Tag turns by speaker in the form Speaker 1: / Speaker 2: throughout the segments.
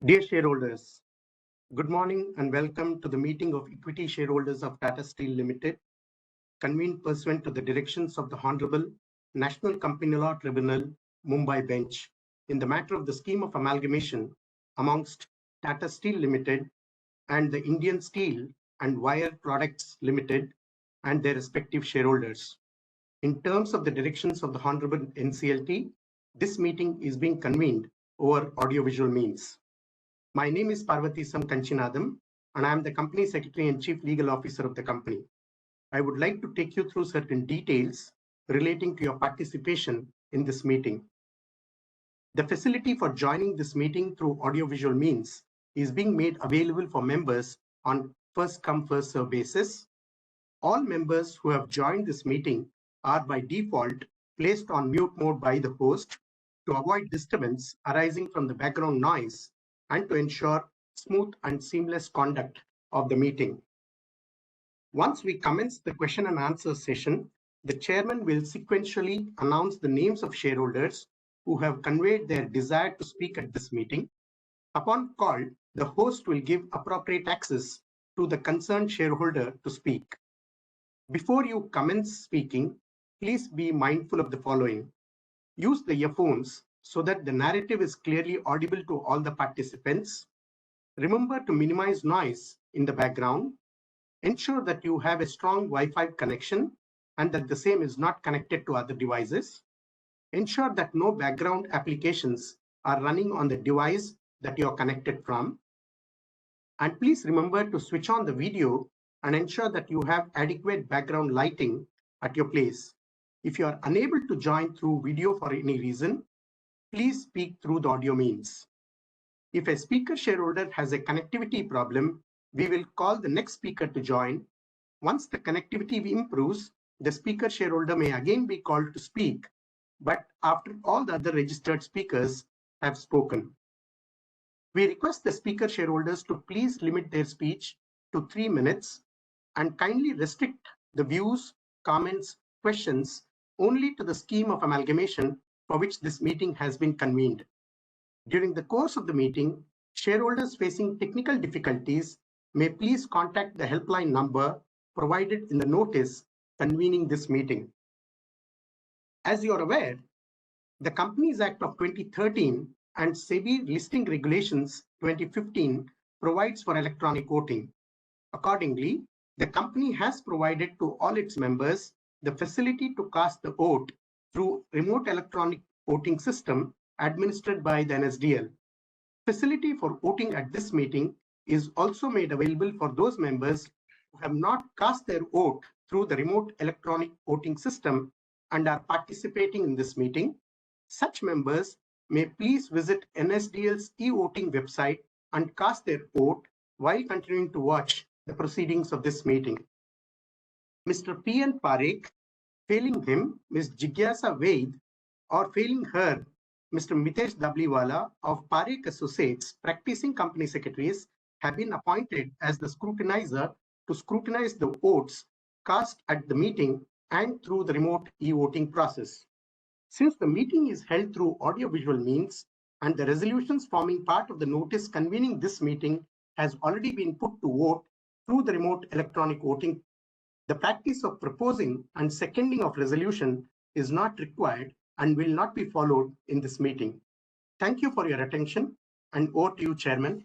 Speaker 1: Dear shareholders, good morning and welcome to the meeting of equity shareholders of Tata Steel Limited, convened pursuant to the directions of the Hon'ble National Company Law Tribunal, Mumbai Bench, in the matter of the scheme of amalgamation amongst Tata Steel Limited and the Indian Steel and Wire Products Limited and their respective shareholders. In terms of the directions of the Hon'ble NCLT, this meeting is being convened over audiovisual means. My name is Parvatisam Kanchinadam, and I am the Company Secretary and Chief Legal Officer of the company. I would like to take you through certain details relating to your participation in this meeting. The facility for joining this meeting through audiovisual means is being made available for members on first-come, first-served basis. All members who have joined this meeting are by default placed on mute mode by the host to avoid disturbance arising from the background noise and to ensure smooth and seamless conduct of the meeting. Once we commence the question and answer session, the chairman will sequentially announce the names of shareholders who have conveyed their desire to speak at this meeting. Upon call, the host will give appropriate access to the concerned shareholder to speak. Before you commence speaking, please be mindful of the following. Use the earphones so that the narrative is clearly audible to all the participants. Remember to minimize noise in the background. Ensure that you have a strong Wi-Fi connection and that the same is not connected to other devices. Ensure that no background applications are running on the device that you are connected from. And please remember to switch on the video and ensure that you have adequate background lighting at your place. If you are unable to join through video for any reason, please speak through the audio means. If a speaker shareholder has a connectivity problem, we will call the next speaker to join. Once the connectivity improves, the speaker shareholder may again be called to speak, but after all the other registered speakers have spoken. We request the speaker shareholders to please limit their speech to 3 minutes and kindly restrict the views, comments, questions only to the scheme of amalgamation for which this meeting has been convened. During the course of the meeting, shareholders facing technical difficulties may please contact the helpline number provided in the notice convening this meeting. As you are aware, the Companies Act of 2013 and SEBI Listing Regulations 2015 provides for electronic voting. Accordingly, the company has provided to all its members the facility to cast the vote through remote electronic voting system administered by the NSDL. Facility for voting at this meeting is also made available for those members who have not cast their vote through the remote electronic voting system and are participating in this meeting. Such members may please visit NSDL's e-voting website and cast their vote while continuing to watch the proceedings of this meeting. Mr. P.N. Parekh, failing him, Ms. Jigyasa Vaid, or failing her, Mr. Mitesh Dabliwala of Parekh Associates, practicing company secretaries, have been appointed as the scrutinizer to scrutinize the votes cast at the meeting and through the remote e-voting process. Since the meeting is held through audiovisual means and the resolutions forming part of the notice convening this meeting has already been put to vote through the remote electronic voting, the practice of proposing and seconding of resolution is not required and will not be followed in this meeting. Thank you for your attention, and over to you, Chairman.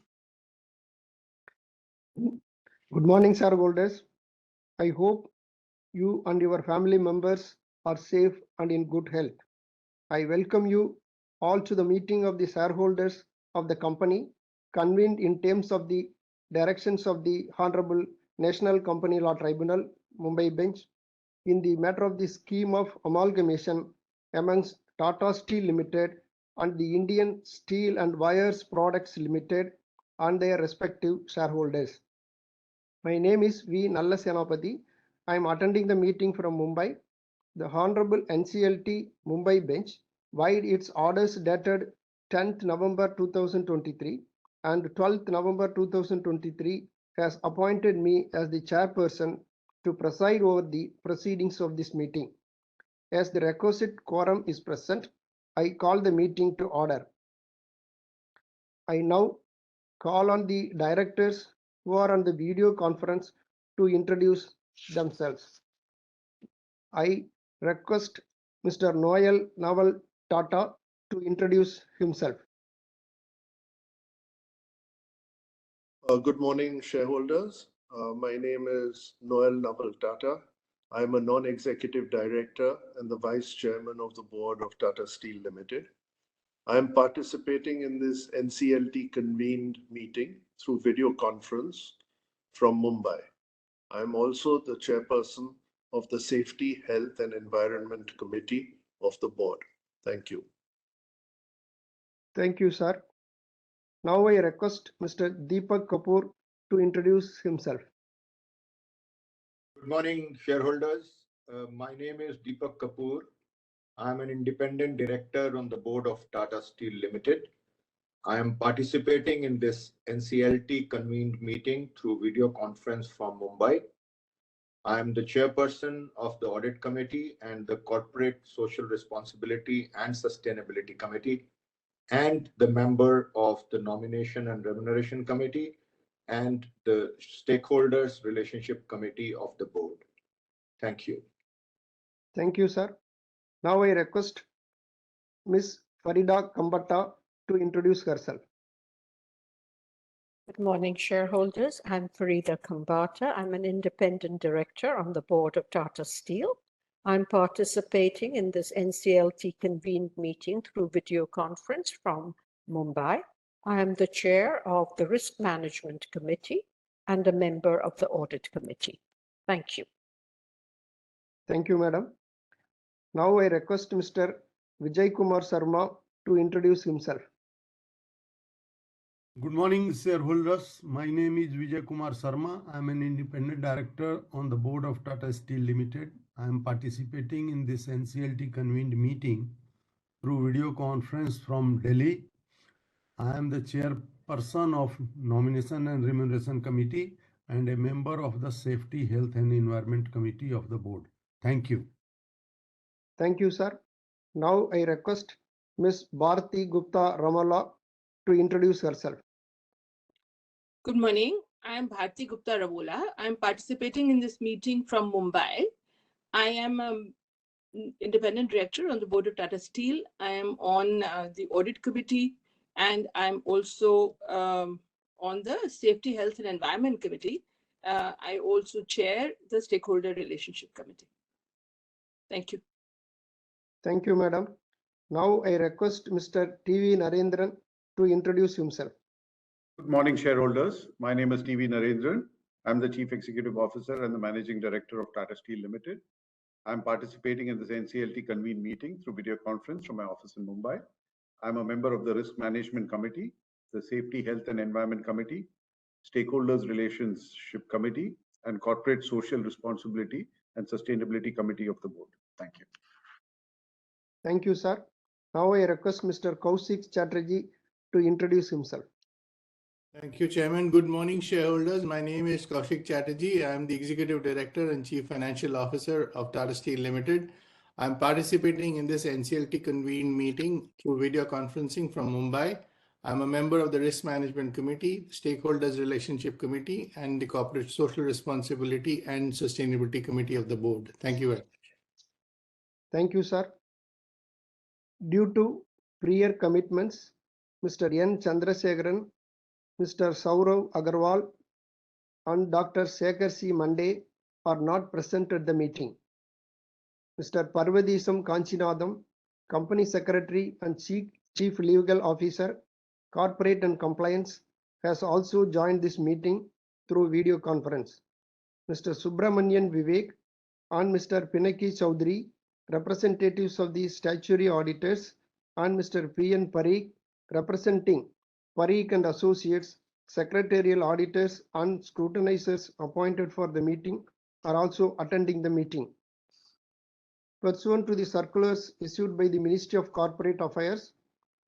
Speaker 2: Good morning, shareholders. I hope you and your family members are safe and in good health. I welcome you all to the meeting of the shareholders of the company, convened in terms of the directions of the Hon'ble National Company Law Tribunal, Mumbai Bench, in the matter of the scheme of amalgamation amongst Tata Steel Limited and the Indian Steel and Wires Products Limited and their respective shareholders. My name is V. Nallasenapati. I am attending the meeting from Mumbai. The Hon'ble NCLT Mumbai Bench, vide its orders dated 10th November 2023 and 12th November 2023, has appointed me as the chairperson to preside over the proceedings of this meeting. As the requisite quorum is present, I call the meeting to order. I now call on the directors who are on the video conference to introduce themselves. I request Mr. Noel Tata to introduce himself.
Speaker 3: Good morning, shareholders. My name is Noel Tata. I'm a non-executive director and the vice chairman of the board of Tata Steel Limited. I'm participating in this NCLT convened meeting through video conference from Mumbai. I'm also the chairperson of the Safety, Health and Environment Committee of the board. Thank you.
Speaker 2: Thank you, sir. Now I request Mr. Deepak Kapoor to introduce himself.
Speaker 4: Good morning, shareholders. My name is Deepak Kapoor. I'm an independent director on the board of Tata Steel Limited. I am participating in this NCLT convened meeting through video conference from Mumbai. I am the chairperson of the Audit Committee and the Corporate Social Responsibility and Sustainability Committee, and the member of the Nomination and Remuneration Committee and the Stakeholders Relationship Committee of the board. Thank you.
Speaker 2: Thank you, sir. Now I request Ms. Farida Kambata to introduce herself.
Speaker 5: Good morning, shareholders. I'm Farida Kambata. I'm an independent director on the board of Tata Steel. I'm participating in this NCLT convened meeting through video conference from Mumbai. I am the chair of the Risk Management Committee and a member of the Audit Committee. Thank you.
Speaker 2: Thank you, madam. Now I request Mr. Vijay Kumar Sarma to introduce himself.
Speaker 6: Good morning, shareholders. My name is Vijay Kumar Sarma. I am an independent director on the board of Tata Steel Limited. I am participating in this NCLT convened meeting through video conference from Delhi. I am the chairperson of Nomination and Remuneration Committee and a member of the Safety, Health and Environment Committee of the board. Thank you.
Speaker 2: Thank you, sir. Now I request Ms. Bharti Gupta Ramala to introduce herself.
Speaker 7: Good morning. I am Bharti Gupta Ramola. I am participating in this meeting from Mumbai. I am an independent director on the board of Tata Steel. I am on the audit committee, and I'm also on the Safety, Health and Environment Committee. I also chair the Stakeholder Relationship Committee. Thank you.
Speaker 2: Thank you, madam. Now I request Mr. TV Narendran to introduce himself.
Speaker 8: Good morning, shareholders. My name is TV Narendran. I'm the Chief Executive Officer and the Managing Director of Tata Steel Limited. I'm participating in this NCLT convened meeting through video conference from my office in Mumbai. I'm a member of the Risk Management Committee, the Safety, Health and Environment Committee, Stakeholders Relationship Committee, and Corporate Social Responsibility and Sustainability Committee of the board. Thank you.
Speaker 2: Thank you, sir. Now I request Mr. Kaushik Chatterjee to introduce himself.
Speaker 9: Thank you, Chairman. Good morning, shareholders. My name is Kaushik Chatterjee. I am the Executive Director and Chief Financial Officer of Tata Steel Limited. I am participating in this NCLT convened meeting through video conferencing from Mumbai. I am a member of the Risk Management Committee, Stakeholders Relationship Committee, and the Corporate Social Responsibility and Sustainability Committee of the board. Thank you very much.
Speaker 2: Thank you, sir. Due to prior commitments, Mr. N. Chandrasekharan, Mr. Saurav Agarwal, and Dr. Sekhar C. Mande are not present at the meeting. Mr. Parvadisam Kanchinadam, Company Secretary and Chief Legal Officer, Corporate and Compliance, has also joined this meeting through video conference. Mr. Subramanian Vivek and Mr. Pinaki Chaudhary, representatives of the statutory auditors, and Mr. P.N. Parikh, representing Parikh and Associates, secretarial auditors and scrutinizers appointed for the meeting, are also attending the meeting. Pursuant to the circulars issued by the Ministry of Corporate Affairs,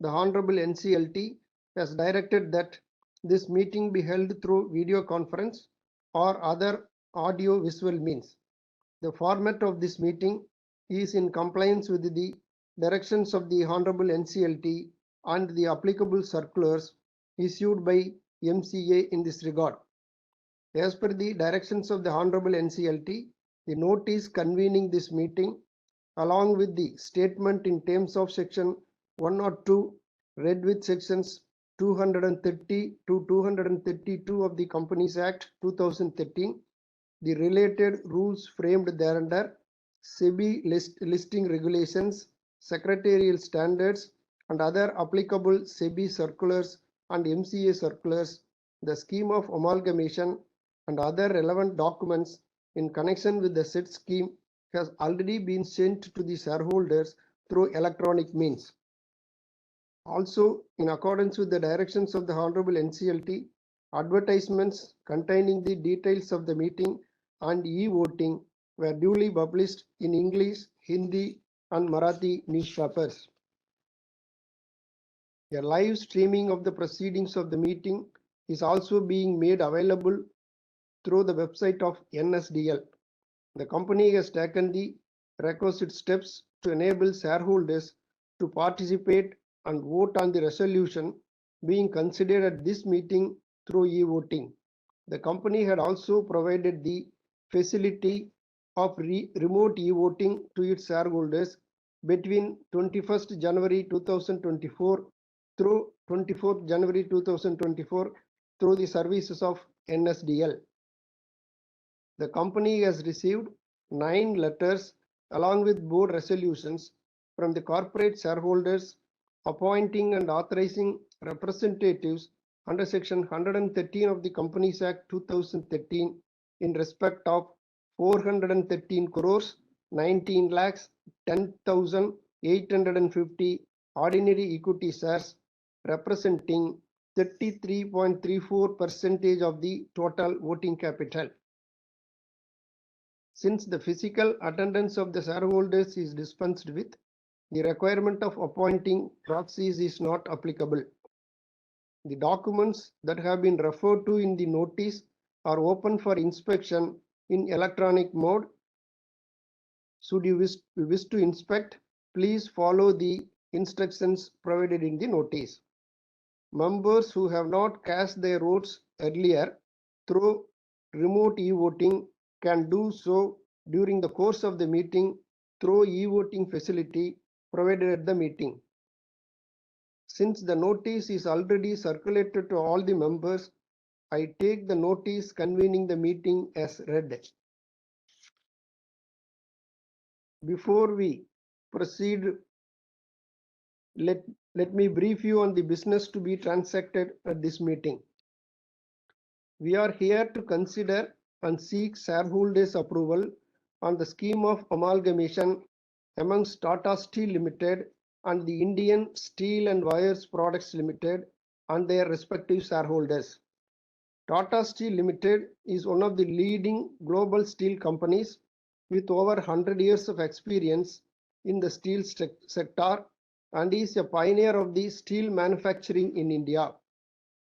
Speaker 2: the Hon'ble NCLT has directed that this meeting be held through video conference or other audio-visual means. The format of this meeting is in compliance with the directions of the Hon'ble NCLT and the applicable circulars issued by MCA in this regard. As per the directions of the Honorable NCLT, the notice convening this meeting, along with the statement in terms of Section 102, read with Sections 230 to 232 of the Companies Act 2013, the related rules framed thereunder, SEBI listing regulations, secretarial standards, and other applicable SEBI circulars and MCA circulars, the scheme of amalgamation, and other relevant documents in connection with the said scheme has already been sent to the shareholders through electronic means. Also, in accordance with the directions of the Honorable NCLT, advertisements containing the details of the meeting and e-voting were duly published in English, Hindi, and Marathi newspapers. A live streaming of the proceedings of the meeting is also being made available through the website of NSDL. The company has taken the requisite steps to enable shareholders to participate and vote on the resolution being considered at this meeting through e-voting. The company had also provided the facility of remote e-voting to its shareholders between 21st January 2024 through 24th January 2024 through the services of NSDL. The company has received 9 letters along with board resolutions from the corporate shareholders appointing and authorizing representatives under Section 113 of the Companies Act 2013 in respect of 413 crores 19 lakhs 10,850 ordinary equity shares representing 33.34% of the total voting capital. Since the physical attendance of the shareholders is dispensed with, the requirement of appointing proxies is not applicable. The documents that have been referred to in the notice are open for inspection in electronic mode. Should you wish to inspect, please follow the instructions provided in the notice. Members who have not cast their votes earlier through remote e-voting can do so during the course of the meeting through e-voting facility provided at the meeting. Since the notice is already circulated to all the members, I take the notice convening the meeting as read. Before we proceed, let me brief you on the business to be transacted at this meeting. We are here to consider and seek shareholders' approval on the scheme of amalgamation amongst Tata Steel Limited and the Indian Steel and Wires Products Limited and their respective shareholders. Tata Steel Limited is one of the leading global steel companies with over 100 years of experience in the steel sector and is a pioneer of the steel manufacturing in India.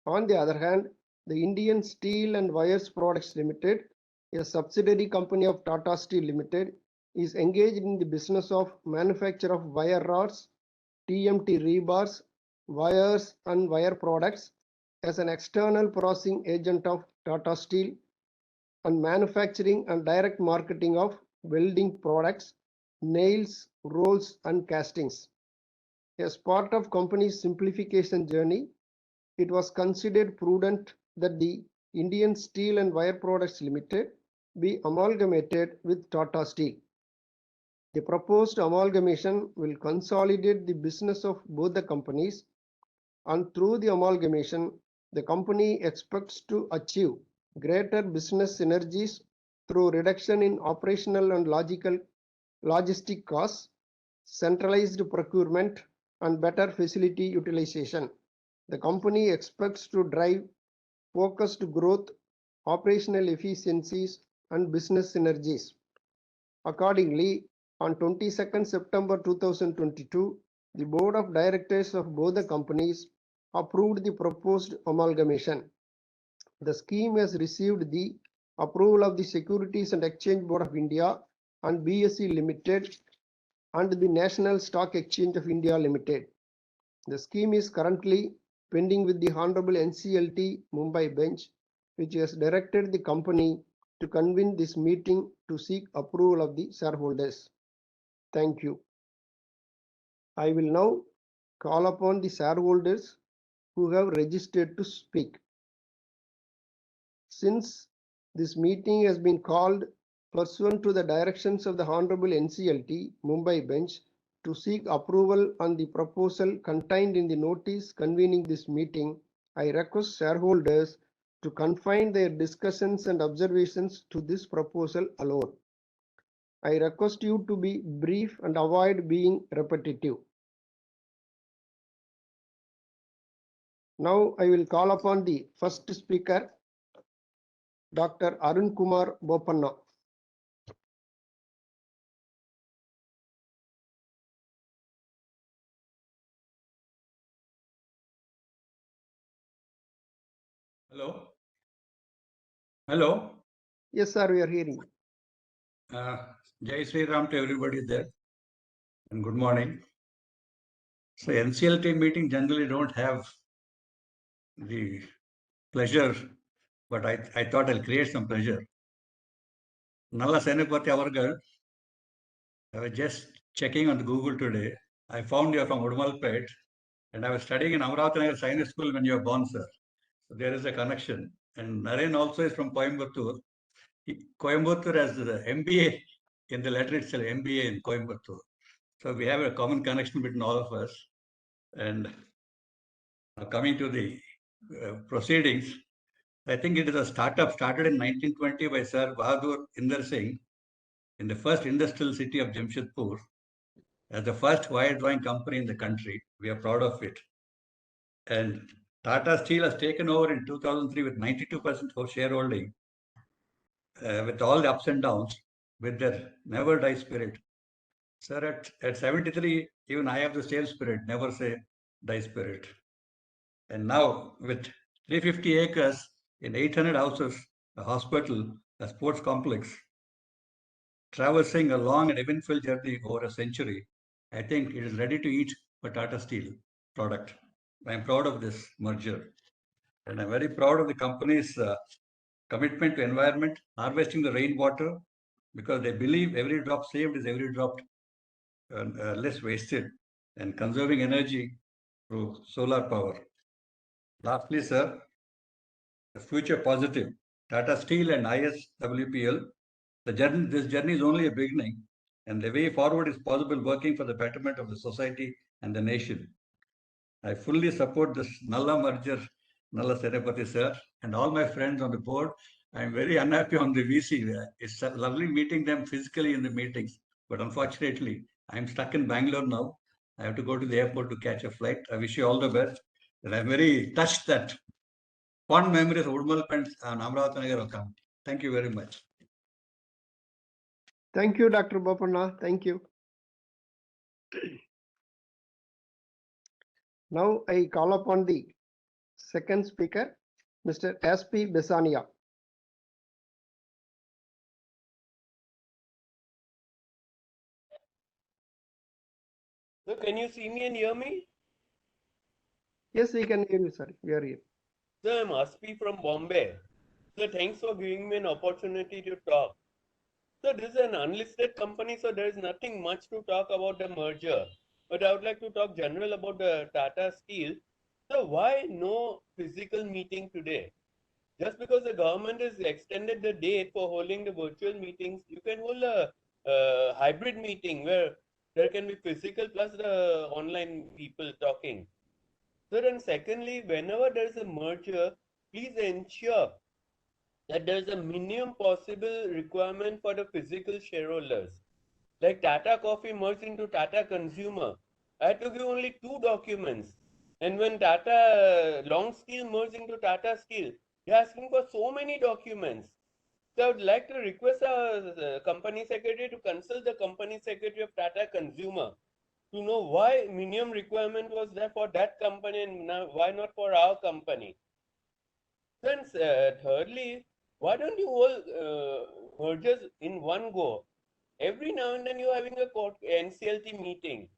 Speaker 2: On the other hand, the Indian Steel and Wires Products Limited, a subsidiary company of Tata Steel Limited, is engaged in the business of manufacture of wire rods, TMT rebars, wires and wire products as an external processing agent of Tata Steel and manufacturing and direct marketing of welding products, nails, rolls and castings. As part of company's simplification journey, it was considered prudent that the Indian Steel and Wire Products Limited be amalgamated with Tata Steel. The proposed amalgamation will consolidate the business of both the companies, and through the amalgamation, the company expects to achieve greater business synergies through reduction in operational and logistic costs, centralized procurement, and better facility utilization. The company expects to drive focused growth, operational efficiencies, and business synergies. Accordingly, on 22nd September 2022, the Board of Directors of both the companies approved the proposed amalgamation. The scheme has received the approval of the Securities and Exchange Board of India and BSE Limited and the National Stock Exchange of India Limited. The scheme is currently pending with the Hon'ble NCLT Mumbai Bench, which has directed the company to convene this meeting to seek approval of the shareholders. Thank you. I will now call upon the shareholders who have registered to speak. Since this meeting has been called pursuant to the directions of the Hon'ble NCLT Mumbai Bench to seek approval on the proposal contained in the notice convening this meeting, I request shareholders to confine their discussions and observations to this proposal alone. I request you to be brief and avoid being repetitive. Now I will call upon the first speaker, Dr. Arun Kumar Bopanna.
Speaker 10: Hello. Hello.
Speaker 2: Yes, sir, we are hearing.
Speaker 10: Jai Sri Ram to everybody there, and good morning. So NCLT meeting generally don't have the pleasure, but I thought I'll create some pleasure. Nalla Senapati Avargal, I was just checking on the Google today. I found you are from Hon'ble, and I was studying in Amravati Science School when you were born, sir. So there is a connection. And Naren also is from Coimbatore. Coimbatore has the MBA in the letter itself, MBA in Coimbatore. So we have a common connection between all of us. And coming to the proceedings, I think it is a startup started in 1920 by Sir Bahadur Inder Singh in the first industrial city of Jamshedpur as the first wire drawing company in the country. We are proud of it. And Tata Steel has taken over in 2003 with 92% of shareholding, with all the ups and downs, with their never die spirit. Sir, at 73, even I have the same spirit, never say die spirit. And now with 350 acres in 800 houses, a hospital, a sports complex, traversing a long and eventful journey over a century, I think it is ready to eat for Tata Steel product. I'm proud of this merger. And I'm very proud of the company's commitment to environment, harvesting the rainwater, because they believe every drop saved is every drop less wasted, and conserving energy through solar power. Lastly, sir, the future positive. Tata Steel and ISWPL, this journey is only a beginning, and the way forward is possible working for the betterment of the society and the nation. I fully support this Nalla merger, Nalla Senapati sir, and all my friends on the board. I'm very unhappy on the VC. It's lovely meeting them physically in the meetings, but unfortunately, I'm stuck in Bangalore now. I have to go to the airport to catch a flight. I wish you all the best. And I'm very touched that fond memories of Hon'ble and Amravati Nagar have come. Thank you very much.
Speaker 2: Thank you, Dr. Bopanna. Thank you. Now I call upon the second speaker, Mr. S.P. Besania.
Speaker 11: So can you see me and hear me?
Speaker 2: Yes, we can hear you, sir. We are here.
Speaker 11: So I'm Aspi from Bombay. So thanks for giving me an opportunity to talk. So this is an unlisted company, so there is nothing much to talk about the merger. But I would like to talk general about the Tata Steel. So why no physical meeting today? Just because the government has extended the date for holding the virtual meetings, you can hold a hybrid meeting where there can be physical plus the online people talking. So then secondly, whenever there is a merger, please ensure that there is a minimum possible requirement for the physical shareholders. Like Tata Coffee merged into Tata Consumer, I had to give only 2 documents. And when Tata Long Steel merged into Tata Steel, they're asking for so many documents. So I would like to request our company secretary to consult the company secretary of Tata Consumer to know why minimum requirement was there for that company and why not for our company. Then thirdly, why don't you hold mergers in one go? Every now and then you're having a court NCLT meeting.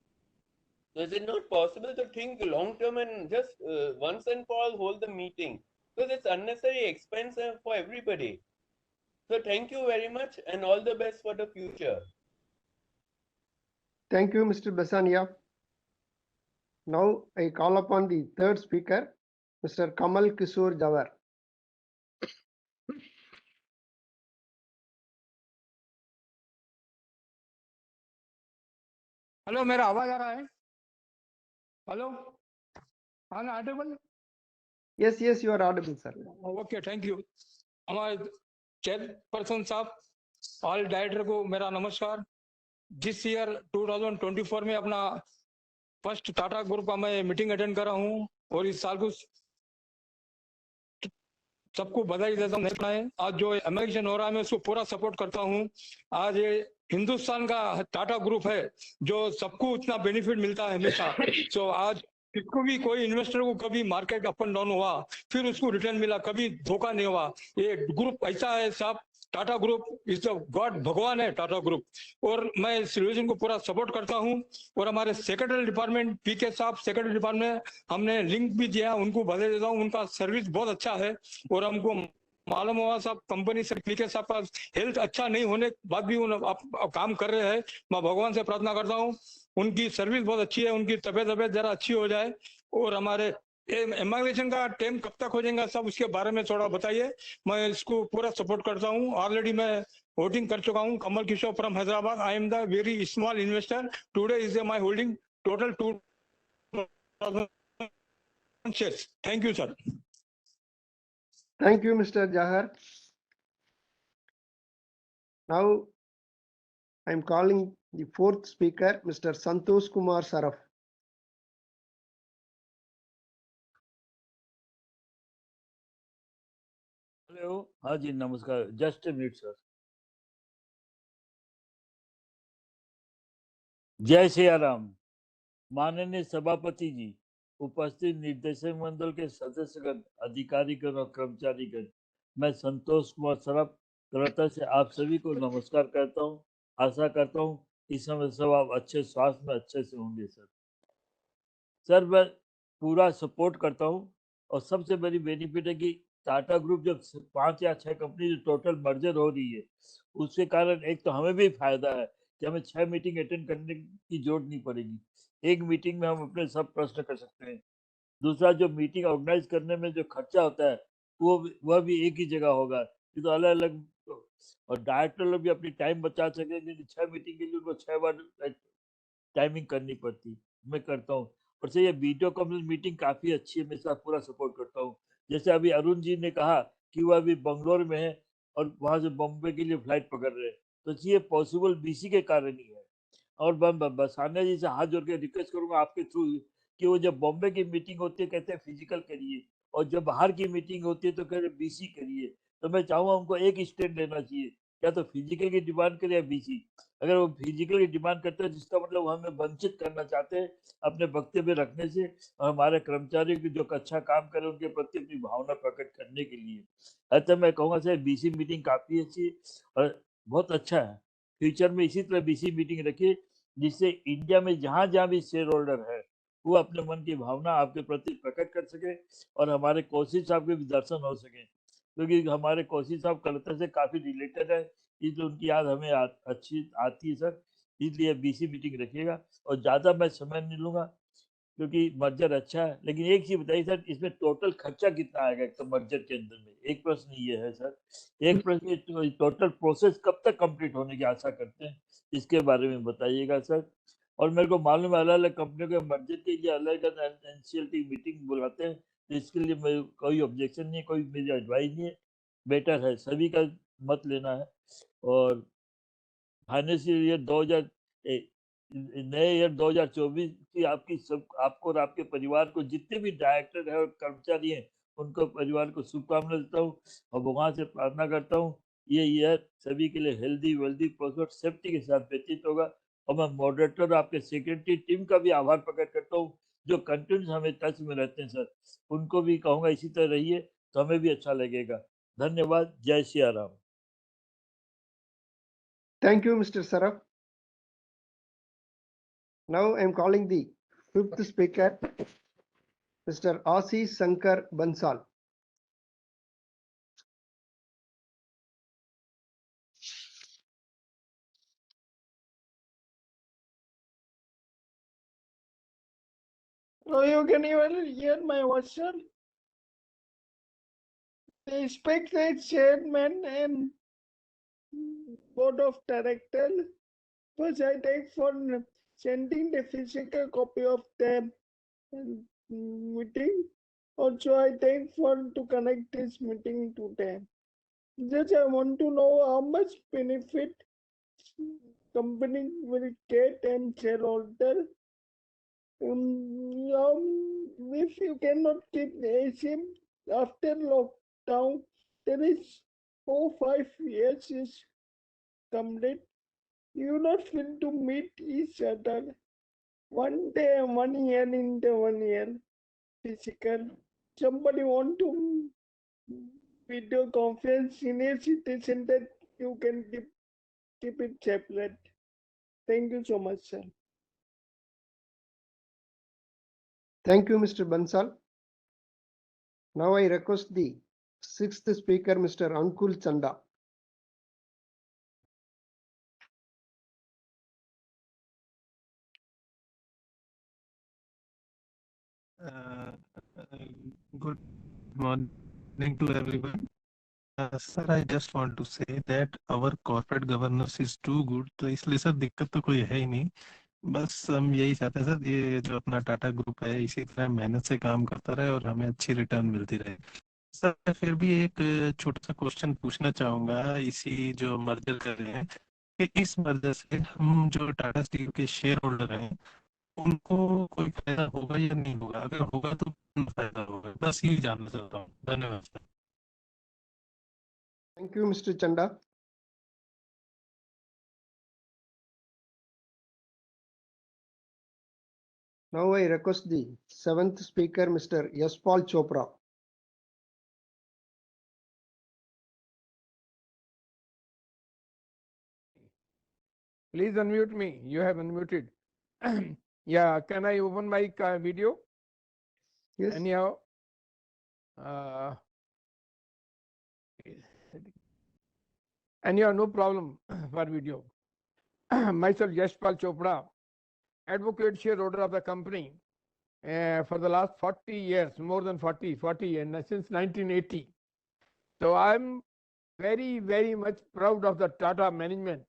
Speaker 11: So is it not possible to think long term and just once and for all hold the meeting? Because it's unnecessary expense for everybody. So thank you very much and all the best for the future.
Speaker 2: Thank you, Mr. Basania. Now I call upon the third speaker, Mr. Kamal Kishore Jawar.
Speaker 12: Hello, मेरा आवाज आ रहा है? Hello, Audible?
Speaker 2: Yes, yes, you are audible, sir.
Speaker 12: Okay, thank you. हमारे chairperson साहब, all director को मेरा नमस्कार। जिस ईयर 2024 में अपना फर्स्ट टाटा ग्रुप का मैं मीटिंग अटेंड कर रहा हूँ और इस साल को सबको बधाई देता हूँ। आज जो एमएलगेशन हो रहा है मैं उसको पूरा सपोर्ट करता हूँ। आज ये हिंदुस्तान का टाटा ग्रुप है जो सबको उतना बेनिफिट मिलता है हमेशा। सो आज किसको भी कोई इन्वेस्टर को कभी मार्केट अप एंड डाउन हुआ फिर उसको रिटर्न मिला, कभी धोखा नहीं हुआ। ये ग्रुप ऐसा है साहब, Tata group is the God, भगवान है टाटा ग्रुप। और मैं इस रिलेशन को पूरा सपोर्ट करता हूं। और हमारे सेक्रेटरी डिपार्टमेंट पीके साहब, सेक्रेटरी डिपार्टमेंट हमने लिंक भी दिया, उनको बधाई देता हूं। उनका सर्विस बहुत अच्छा है और हमको मालूम हुआ साहब कंपनी से पीके साहब का हेल्थ अच्छा नहीं होने के बाद भी आप काम कर रहे हैं। मैं भगवान से प्रार्थना करता हूँ उनकी सर्विस बहुत अच्छी है, उनकी तबियत जरा अच्छी हो जाए। और हमारे एमाइग्रेशन का टाइम कब तक हो जाएगा सब उसके बारे में थोड़ा बताइए। मैं इसको पूरा सपोर्ट करता हूँ। ऑलरेडी मैं वोटिंग कर चुका हूँ। Kamal Kishore from Hyderabad. I am the very small investor. Today is my holding total 2000 shares. Thank you, sir.
Speaker 2: Thank you, Mr. Jahar. Now I am calling the fourth speaker, Mr. Santosh Kumar Saraf.
Speaker 13: Hello, हाँ जी नमस्कार। Just a minute sir. जय श्री राम। माननीय सभापति जी, उपस्थित निर्देशक मंडल के सदस्यगण, अधिकारीगण और कर्मचारीगण, मैं संतोष कुमार सराफ कलकत्ता से आप सभी को नमस्कार करता हूँ। आशा करता हूँ इस समय सब आप अच्छे स्वास्थ्य में अच्छे से होंगे। सर मैं पूरा सपोर्ट करता हूँ और सबसे बड़ी बेनिफिट है कि टाटा ग्रुप जब 5 या 6 कंपनी जो टोटल मर्जर हो रही है उसके कारण एक तो हमें भी फायदा है कि हमें 6 मीटिंग अटेंड करने की जरूरत नहीं पड़ेगी। एक मीटिंग में हम अपने सब प्रश्न कर सकते हैं। दूसरा, जो मीटिंग ऑर्गेनाइज करने में जो खर्चा होता है वह भी एक ही जगह होगा। ये तो अलग अलग, और डायरेक्टर लोग भी अपनी टाइम बचा सकेंगे। 6 मीटिंग के लिए उनको 6 बार टाइमिंग करनी पड़ती। मैं करता हूँ। और से ये वीडियो कॉन्फ्रेंस मीटिंग काफी अच्छी है, मैं इसका पूरा सपोर्ट करता हूँ। जैसे अभी अरुण जी ने कहा कि वह अभी बंगलोर में है और वहां से बॉम्बे के लिए फ्लाइट पकड़ रहे हैं, तो ये पॉसिबल बीसी के कारण ही है। और मैं बसानिया जी से हाथ जोड़ के रिक्वेस्ट करूंगा आपके थ्रू कि वो जब बॉम्बे की मीटिंग होती है कहते हैं फिजिकल करिए, और जब बाहर की मीटिंग होती है तो कहते हैं बीसी करिए। तो मैं चाहूंगा उनको एक स्टैंड लेना चाहिए, या तो फिजिकल की डिमांड करे या बीसी। अगर वो फिजिकल की डिमांड करते हैं जिसका मतलब वो हमें वंचित करना चाहते हैं अपने वक्तव्य रखने से, और हमारे कर्मचारियों की जो अच्छा काम करे उनके प्रति अपनी भावना प्रकट करने के लिए। अतः मैं कहूँगा सर बीसी मीटिंग काफी अच्छी है और बहुत अच्छा है। फ्यूचर में इसी तरह बीसी मीटिंग रखिए जिससे इंडिया में जहाँ जहाँ भी शेयर होल्डर है वो अपने मन की भावना आपके प्रति प्रकट कर सके और हमारे कौशिक साहब के भी दर्शन हो सके, क्योंकि हमारे कौशिक साहब कलकत्ता से काफी रिलेटेड है, इसलिए उनकी याद हमें अच्छी आती है सर। इसलिए बीसी मीटिंग रखिएगा और ज्यादा मैं समय नहीं लूंगा क्योंकि मर्जर अच्छा है। लेकिन एक चीज बताइए सर, इसमें टोटल खर्चा कितना आएगा एक तो मर्जर के अंदर में? एक प्रश्न ये है सर। एक प्रश्न, ये टोटल प्रोसेस कब तक कंप्लीट होने की आशा करते हैं, इसके बारे में बताइएगा सर। और मेरे को मालूम है अलग अलग कंपनियों के मर्जर के लिए अलग अलग एनसीएलटी मीटिंग बुलाते हैं, तो इसके लिए मेरे कोई ऑब्जेक्शन नहीं है, कोई मेरी एडवाइस नहीं है। बेटर है, सभी का मत लेना है। और फाइनेंशियल ईयर 2000 नए ईयर 2024 की आपकी सब आपको और आपके परिवार को, जितने भी डायरेक्टर है और कर्मचारी हैं उनको परिवार को शुभकामनाएं देता हूँ और भगवान से प्रार्थना करता हूँ ये ईयर सभी के लिए हेल्दी वेल्दी प्रोस्पेक्ट सेफ्टी के साथ व्यतीत होगा। और मैं मॉडरेटर और आपके सेक्रेटरी टीम का भी आभार प्रकट करता हूँ जो कंटिन्यूस हमें टच में रहते हैं सर, उनको भी कहूँगा इसी तरह रहिए तो हमें भी अच्छा लगेगा। धन्यवाद। जय Shri Ram.
Speaker 2: Thank you, Mr. Saraf. Now I am calling the Fifth speaker, Mr. Ashish Shankar Bansal.
Speaker 14: No, you can even hear my voice, sir. The respected chairman and board of directors, first I thank for sending the physical copy of the meeting. Also, I thank for to connect this meeting today. Just I want to know how much benefit company will get and shareholder. If you cannot keep the AGM after lockdown, there is 4-5 years is complete. You not feel to meet each other one day, 1 year in the 1 year physical. Somebody want to video conference senior citizen that you can keep it separate. Thank you so much, sir.
Speaker 2: Thank you, Mr. Bansal. Now I request the sixth speaker, Mr. Ankul Chanda.
Speaker 15: Good morning to everyone. Sir, I just want to say that our corporate governance is too good. तो इसलिए sir दिक्कत तो कोई है ही नहीं. बस हम यही चाहते हैं सर, ये जो अपना टाटा ग्रुप है इसी तरह मेहनत से काम करता रहे और हमें अच्छी रिटर्न मिलती रहे. सर मैं फिर भी एक छोटा सा क्वेश्चन पूछना चाहूँगा इसी जो मर्जर कर रहे हैं कि इस मर्जर से हम जो टाटा स्टील के शेयर होल्डर हैं उनको कोई फायदा होगा या नहीं होगा, अगर होगा तो कितना फायदा होगा, बस यही जानना चाहता हूँ. धन्यवाद sir.
Speaker 2: Thank you, Mr. Chanda. Now I request the seventh speaker, Mr. Yaspal Chopra.
Speaker 16: Please unmute me. You have unmuted. Yeah, can I open my video?
Speaker 2: Yes.
Speaker 16: Anyhow. Anyhow, no problem for video. Myself, Yashpal Chopra, advocate shareholder of the company for the last 40 years, more than 40 and since 1980. So I'm very, very much proud of the Tata management,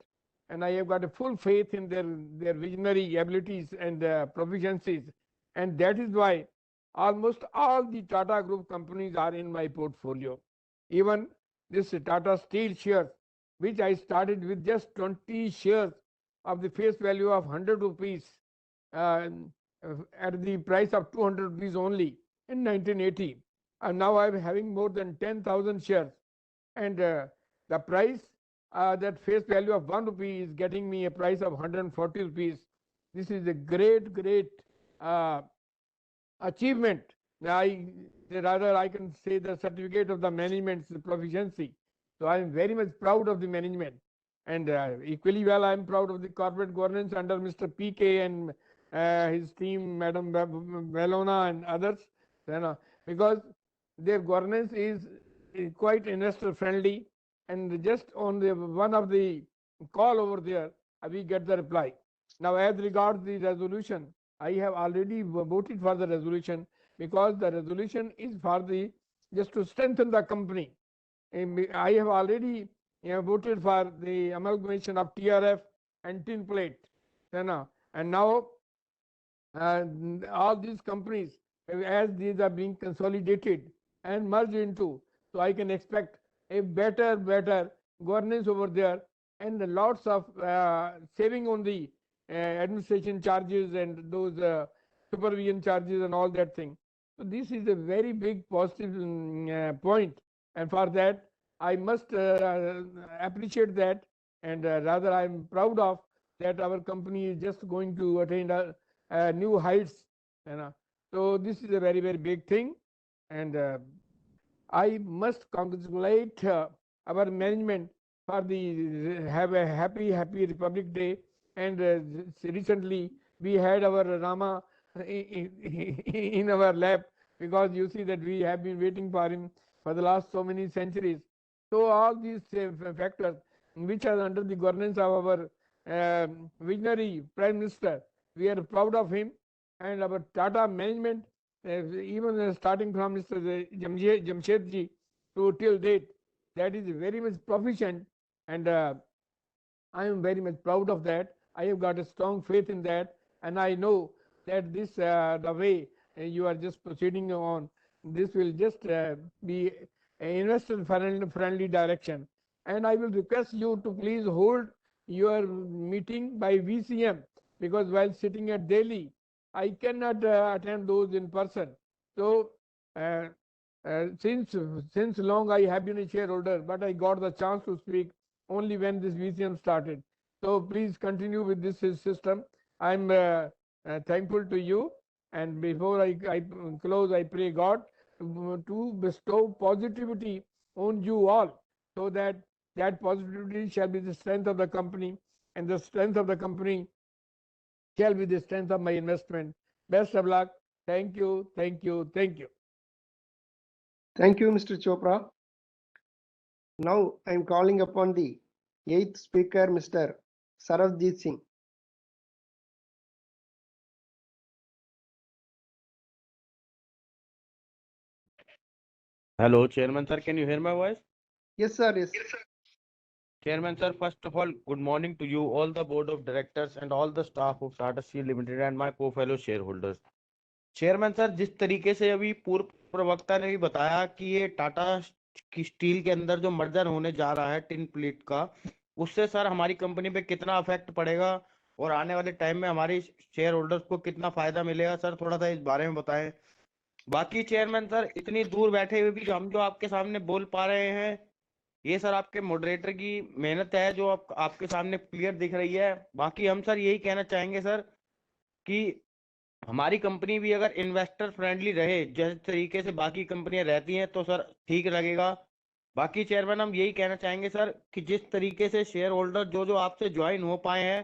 Speaker 16: and I have got a full faith in their visionary abilities and proficiencies, and that is why almost all the Tata Group companies are in my portfolio. Even this Tata Steel shares, which I started with just 20 shares of the face value of 100 rupees at the price of 200 rupees only in 1980. And now I'm having more than 10,000 shares. And the price, that face value of 1 rupee is getting me a price of 140 rupees. This is a great achievement. Rather, I can say the certificate of the management's proficiency. So I am very much proud of the management. And equally well, I am proud of the corporate governance under Mr. PK and his team, Madam Valona and others, because their governance is quite investor friendly, and just on the one of the call over there, we get the reply. Now, as regards the resolution, I have already voted for the resolution because the resolution is for the just to strengthen the company. I have already voted for the amalgamation of TRF and tin plate, and now all these companies, as these are being consolidated and merged into, so I can expect a better governance over there and lots of saving on the administration charges and those supervision charges and all that thing. So this is a very big positive point, and for that I must appreciate that, and rather I am proud of that our company is just going to attain new heights. So this is a very big thing, and I must congratulate our management for the have a happy Republic Day. And recently we had our Rama in our lap, because you see that we have been waiting for him for the last so many centuries. So all these factors which are under the governance of our visionary Prime Minister, we are proud of him, and our Tata management, even starting from Mr. Jamshedji to till date, that is very much proficient, and I am very much proud of that. I have got a strong faith in that, and I know that this the way you are just proceeding on, this will just be an investor friendly direction. And I will request you to please hold your meeting by VCM, because while sitting at Delhi, I cannot attend those in person. So since long I have been a shareholder, but I got the chance to speak only when this VCM started. So please continue with this system. I'm thankful to you. And before I close, I pray God to bestow positivity on you all, so that that positivity shall be the strength of the company, and the strength of the company shall be the strength of my investment. Best of luck. Thank you, thank you, thank you.
Speaker 2: Thank you, Mr. Chopra. Now I am calling upon the 8th speaker, Mr. Sarabjit Singh.
Speaker 17: Hello, Chairman sir, can you hear my voice?
Speaker 2: Yes, sir. Yes.
Speaker 17: Chairman sir, first of all, good morning to you, all the board of directors and all the staff of Tata Steel Limited and my co-fellow shareholders. Chairman sir, जिस तरीके से अभी पूर्व प्रवक्ता ने भी बताया कि ये टाटा की स्टील के अंदर जो मर्जर होने जा रहा है टिन प्लेट का, उससे सर हमारी कंपनी पे कितना अफेक्ट पड़ेगा और आने वाले टाइम में हमारे शेयर होल्डर्स को कितना फायदा मिलेगा, सर थोड़ा सा इस बारे में बताएं। बाकी चेयरमैन सर, इतनी दूर बैठे हुए भी हम जो आपके सामने बोल पा रहे हैं, ये सर आपके मॉडरेटर की मेहनत है जो आपके सामने क्लियर दिख रही है। बाकी हम सर यही कहना चाहेंगे सर कि हमारी कंपनी भी अगर इन्वेस्टर फ्रेंडली रहे जिस तरीके से बाकी कंपनियां रहती हैं तो सर ठीक लगेगा। बाकी चेयरमैन हम यही कहना चाहेंगे सर कि जिस तरीके से शेयर होल्डर जो आपसे ज्वाइन हो पाए हैं,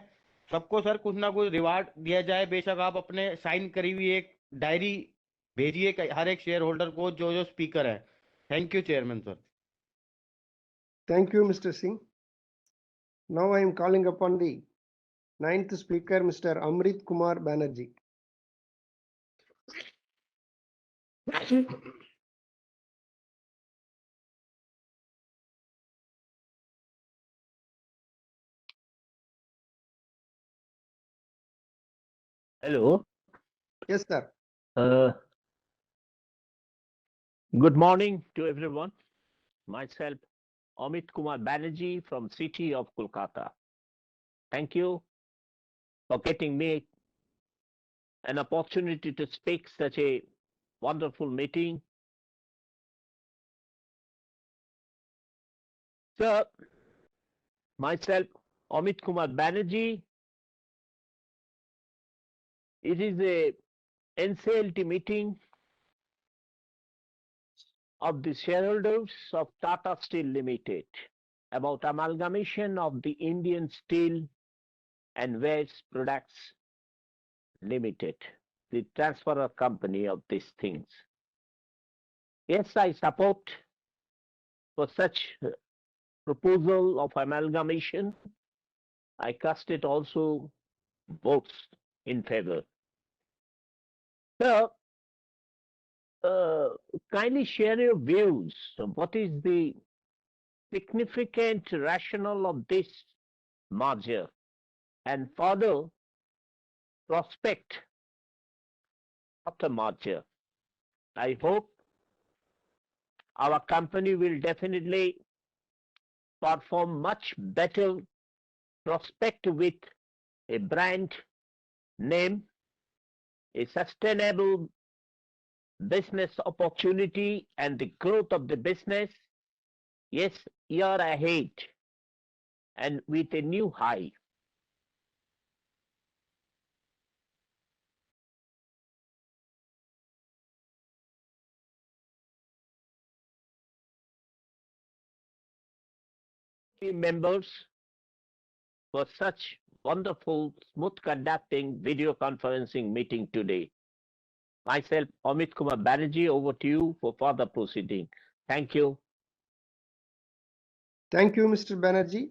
Speaker 17: सबको सर कुछ ना कुछ रिवार्ड दिया जाए। बेशक आप अपने साइन करी हुई एक डायरी भेजिए हर एक शेयर होल्डर को जो स्पीकर है। Thank you chairman sir.
Speaker 2: Thank you, Mr. Singh. Now I am calling upon the 9th speaker, Mr. Amrit Kumar Banerjee.
Speaker 18: Hello.
Speaker 2: Yes, sir.
Speaker 18: Good morning to everyone. Myself, Amit Kumar Banerjee from city of Kolkata. Thank you for getting me an opportunity to speak such a wonderful meeting. Sir, myself, Amit Kumar Banerjee, it is a NCLT meeting of the shareholders of Tata Steel Limited about amalgamation of the Indian Steel and Waste Products Limited, the transfer company of these things. Yes, I support for such proposal of amalgamation. I cast it also votes in favor. So, kindly share your views. What is the significant rationale of this merger and further prospect of the merger? I hope our company will definitely perform much better prospect with a brand name, a sustainable business opportunity and the growth of the business, yes, year ahead and with a new high. Members for such wonderful, smooth conducting video conferencing meeting today. Myself, Amit Kumar Banerjee, over to you for further proceeding. Thank you.
Speaker 2: Thank you, Mr. Banerjee.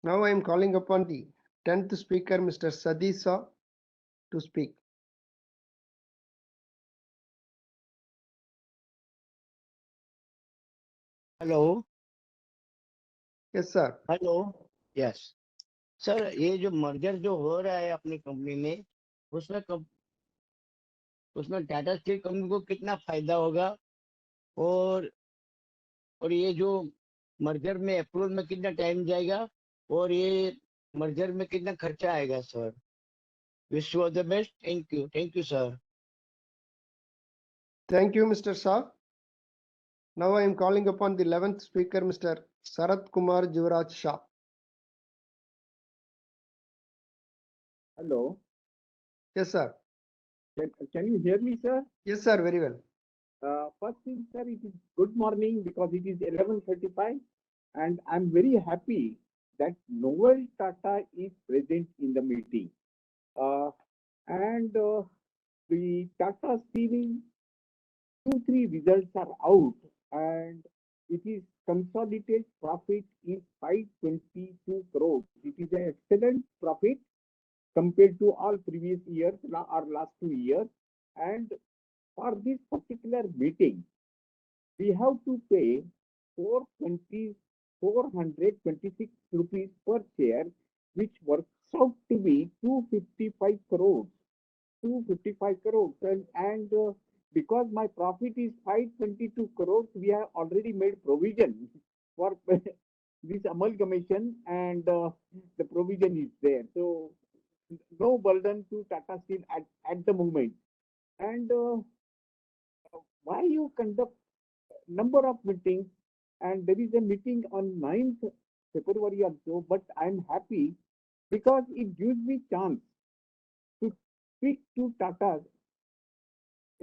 Speaker 2: Now I am calling upon the 10th speaker, Mr. Sadiq Shah, to speak.
Speaker 19: Hello
Speaker 2: Yes, sir.
Speaker 19: Hello yes sir, ये जो merger जो हो रहा है अपनी company में, उसमें उसमें टाटा स्टील कंपनी को कितना फायदा होगा, और ये जो मर्जर में अप्रूवल में कितना टाइम जाएगा, और ये मर्जर में कितना खर्चा आएगा sir. Wish you all the best. Thank you sir.
Speaker 2: Thank you, Mr. Shah. Now I am calling upon the 11th speaker, Mr. Sarat Kumar Jivraj Shah.
Speaker 20: Hello.
Speaker 2: Yes, sir.
Speaker 20: Can you hear me, sir?
Speaker 2: Yes, sir. Very well.
Speaker 20: First thing, sir, it is good morning because it is 11:35, and I'm very happy that Noel Tata is present in the meeting. And the Tata Steel Q3 results are out, and it is consolidated profit is 522 crores. It is an excellent profit compared to all previous years or last 2 years. And for this particular meeting, we have to pay 426 rupees per share, which works out to be 255 crores. 255 crores. And because my profit is 522 crores, we have already made provision for this amalgamation, and the provision is there. So no burden to Tata Steel at the moment. And why you conduct number of meetings, and there is a meeting on 9th February also, but I'm happy because it gives me chance to speak to Tata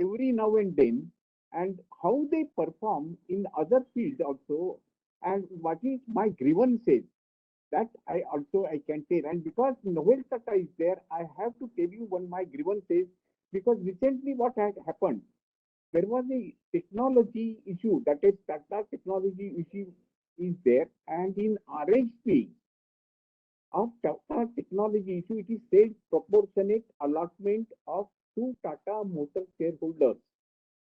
Speaker 20: every now and then, and how they perform in other fields also, and what is my grievances, that I can tell. And because Noel Tata is there, I have to tell you one my grievances, because recently what had happened, there was a technology issue, that is Tata technology issue is there, and in RHP of Tata technology issue, it is said proportionate allotment of 2 Tata Motor shareholders,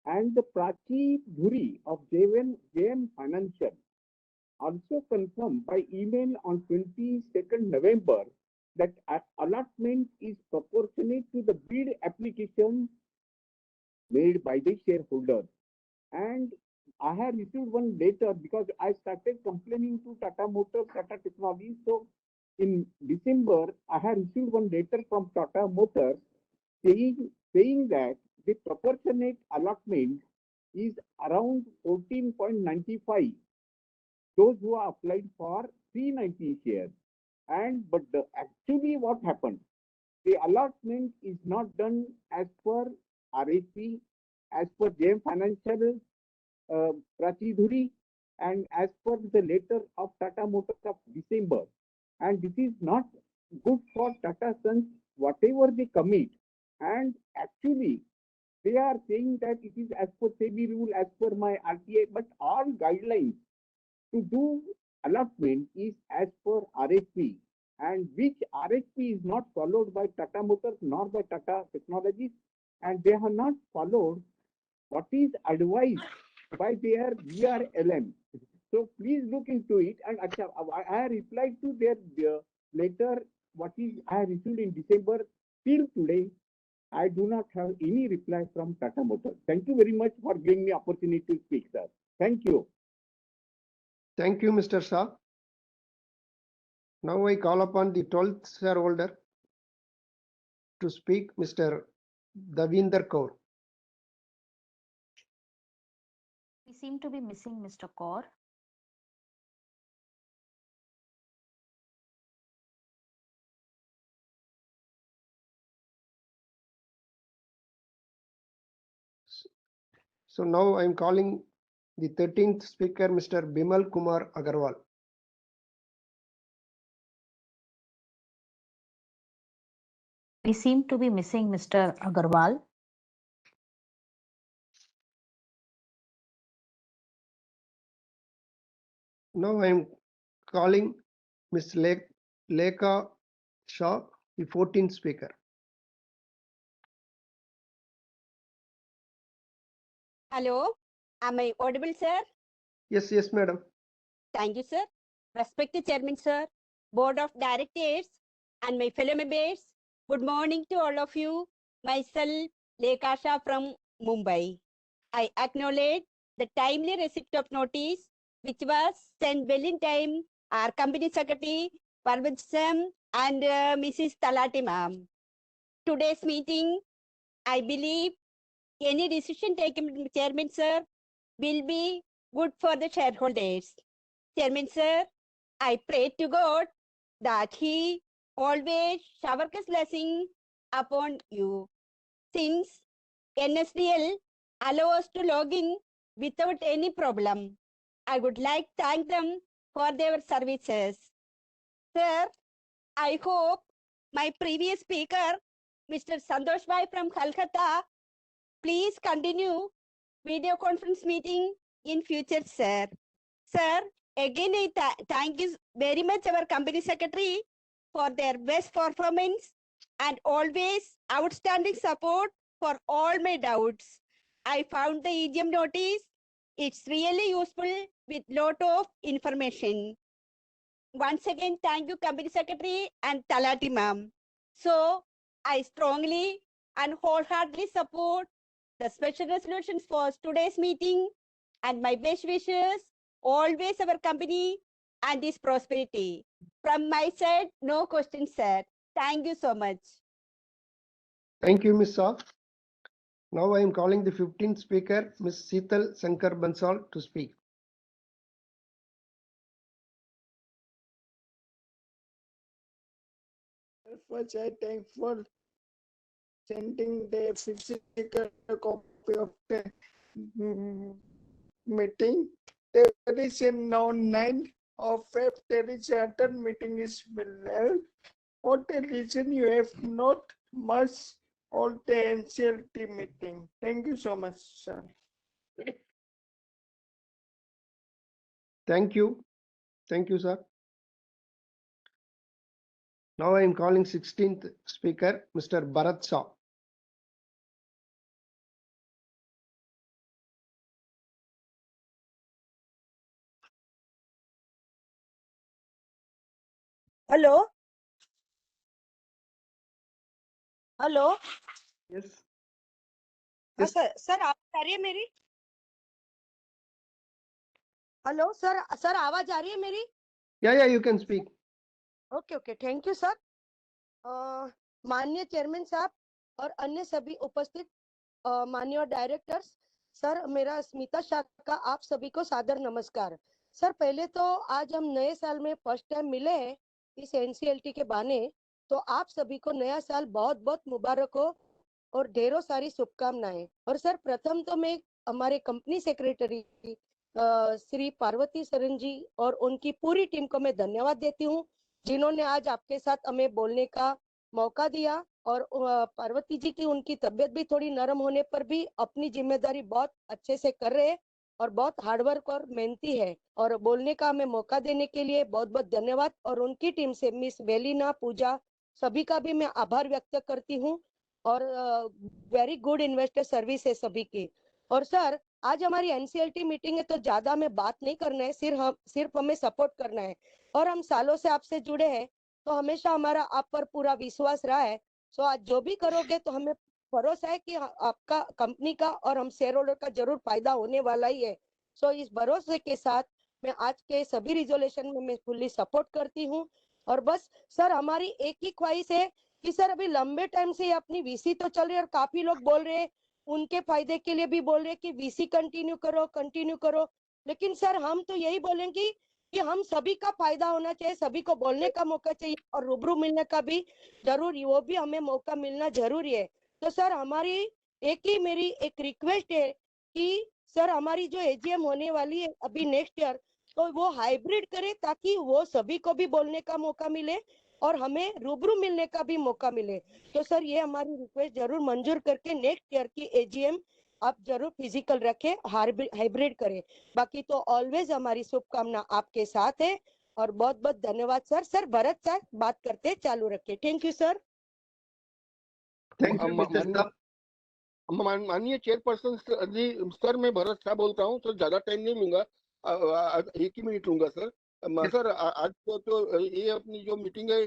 Speaker 20: and the Prachi Dhuri of JM Financial also confirmed by email on 22nd November that allotment is proportionate to the bid application made by the shareholders. And I have received one letter because I started complaining to Tata Motors, Tata Technologies. So in December, I have received one letter from Tata Motors saying that the proportionate allotment is around 14.95. Those who are applied for 390 shares. But actually what happened? The allotment is not done as per RHP, as per JM Financial, Prachi Dhuri, and as per the letter of Tata Motors of December. And this is not good for Tata Sons, whatever they commit. And actually, they are saying that it is as per SEBI rule, as per my RTA, but all guidelines to do allotment is as per RHP, and which RHP is not followed by Tata Motors nor by Tata Technologies, and they have not followed what is advised by their BRLM. So please look into it. And I replied to their letter, what is I received in December. Till today, I do not have any reply from Tata Motors. Thank you very much for giving me opportunity to speak, sir. Thank you.
Speaker 2: Thank you, Mr. Shah. Now I call upon the 12th shareholder to speak, Mr. Davinder Kaur.
Speaker 21: We seem to be missing Mr. Kaur.
Speaker 2: So now I am calling the 13th speaker, Mr. Bimal Kumar Agarwal.
Speaker 21: We seem to be missing Mr. Agarwal.
Speaker 2: Now I am calling Ms. Lekha Shah, the 14th speaker.
Speaker 1: Hello, am I audible, sir?
Speaker 2: Yes, madam.
Speaker 1: Thank you, sir. Respected Chairman, sir, Board of Directors, and my fellow members, good morning to all of you. Myself, Lekha Shah from Mumbai. I acknowledge the timely receipt of notice, which was sent well in time, our Company Secretary, Parvati and Mrs. Talati ma'am. Today's meeting, I believe, any decision taken, Chairman, sir, will be good for the shareholders. Chairman, sir, I pray to God that He always shower His blessing upon you. Since NSDL allow us to log in without any problem, I would like to thank them for their services. Sir, I hope my previous speaker, Mr. Santosh Bhai from Calcutta, please continue video conference meeting in future, sir. Sir, again, I thank you very much our company secretary for their best performance and always outstanding support for all my doubts. I found the EGM notice. It's really useful with lot of information. Once again, thank you, company secretary and Talati ma'am. So, I strongly and wholeheartedly support the special resolutions for today's meeting and my best wishes, always our company and its prosperity. From my side, no questions, sir. Thank you so much.
Speaker 2: Thank you, Ms. Shah. Now I am calling the 15th speaker, Ms. Seetal Shankar Bansal, to speak.
Speaker 14: First, I thank for sending the physical copy of the meeting. There is a now 9 of Feb. There is a third meeting is held. What a reason you have not much all the NCLT meeting. Thank you so much, sir.
Speaker 2: Thank you. Thank you, sir. Now I am calling 16th speaker, Mr. Bharat Shah.
Speaker 1: Hello. Hello.
Speaker 2: Yes.
Speaker 1: हाँ sir आवाज आ रही है मेरी? Hello sir आवाज आ रही है मेरी?
Speaker 2: Yeah, you can speak.
Speaker 1: Okay thank you sir. माननीय चेयरमैन साहब और अन्य सभी उपस्थित माननीय डायरेक्टर्स, सर मेरा स्मिता शाह का आप सभी को सादर नमस्कार. सर पहले तो आज हम नए साल में फर्स्ट टाइम मिले हैं इस एनसीएलटी के बहाने, तो आप सभी को नया साल बहुत बहुत मुबारक हो और ढेरों सारी शुभकामनाएं. और सर प्रथम तो मैं हमारे कंपनी सेक्रेटरी श्री पार्वती सरन जी और उनकी पूरी टीम को मैं धन्यवाद देती हूँ, जिन्होंने आज आपके साथ हमें बोलने का मौका दिया. और पार्वती जी की उनकी तबीयत भी थोड़ी नरम होने पर भी अपनी जिम्मेदारी बहुत अच्छे से कर रहे हैं और बहुत हार्डवर्क और मेहनती है, और बोलने का हमें मौका देने के लिए बहुत बहुत धन्यवाद. और उनकी टीम से मिस वेलिना, पूजा, सभी का भी मैं आभार व्यक्त करती हूँ. और वेरी गुड इन्वेस्टर सर्विस है सभी की. और सर आज हमारी एनसीएलटी मीटिंग है तो ज्यादा हमें बात नहीं करना है, सिर्फ हमें सपोर्ट करना है. और हम सालों से आपसे जुड़े हैं तो हमेशा हमारा आप पर पूरा विश्वास रहा है. सो आज जो भी करोगे तो हमें भरोसा है कि आपका कंपनी का और हम शेयर होल्डर का जरूर फायदा होने वाला ही है. सो इस भरोसे के साथ मैं आज के सभी रिजोल्यूशन में मैं फुल्ली सपोर्ट करती हूँ. और बस सर हमारी एक ही ख्वाहिश है कि सर अभी लंबे टाइम से अपनी वीसी तो चल रही है और काफी लोग बोल रहे हैं, उनके फायदे के लिए भी बोल रहे हैं कि वीसी कंटिन्यू करो. लेकिन सर हम तो यही बोलेंगे कि हम सभी का फायदा होना चाहिए, सभी को बोलने का मौका चाहिए और रूबरू मिलने का भी जरूर, वो भी हमें मौका मिलना जरूरी है. तो सर हमारी मेरी एक रिक्वेस्ट है कि सर हमारी जो एजीएम होने वाली है अभी नेक्स्ट ईयर, तो वो हाइब्रिड करे ताकि वो सभी को भी बोलने का मौका मिले और हमें रूबरू मिलने का भी मौका मिले. तो सर ये हमारी रिक्वेस्ट जरूर मंजूर करके नेक्स्ट ईयर की एजीएम आप जरूर फिजिकल रखें, हाइब्रिड करें। बाकी तो ऑलवेज हमारी शुभकामना आपके साथ है और बहुत बहुत धन्यवाद सर। सर भरत सर बात करते चालू रखें। Thank you sir.
Speaker 2: Thank you mister साहब।
Speaker 3: माननीय चेयरपर्सन जी, सर मैं भरत शाह बोल रहा हूँ सर, ज्यादा टाइम नहीं लूंगा, 1 ही मिनट लूंगा सर। सर आज तो ये अपनी जो मीटिंग है,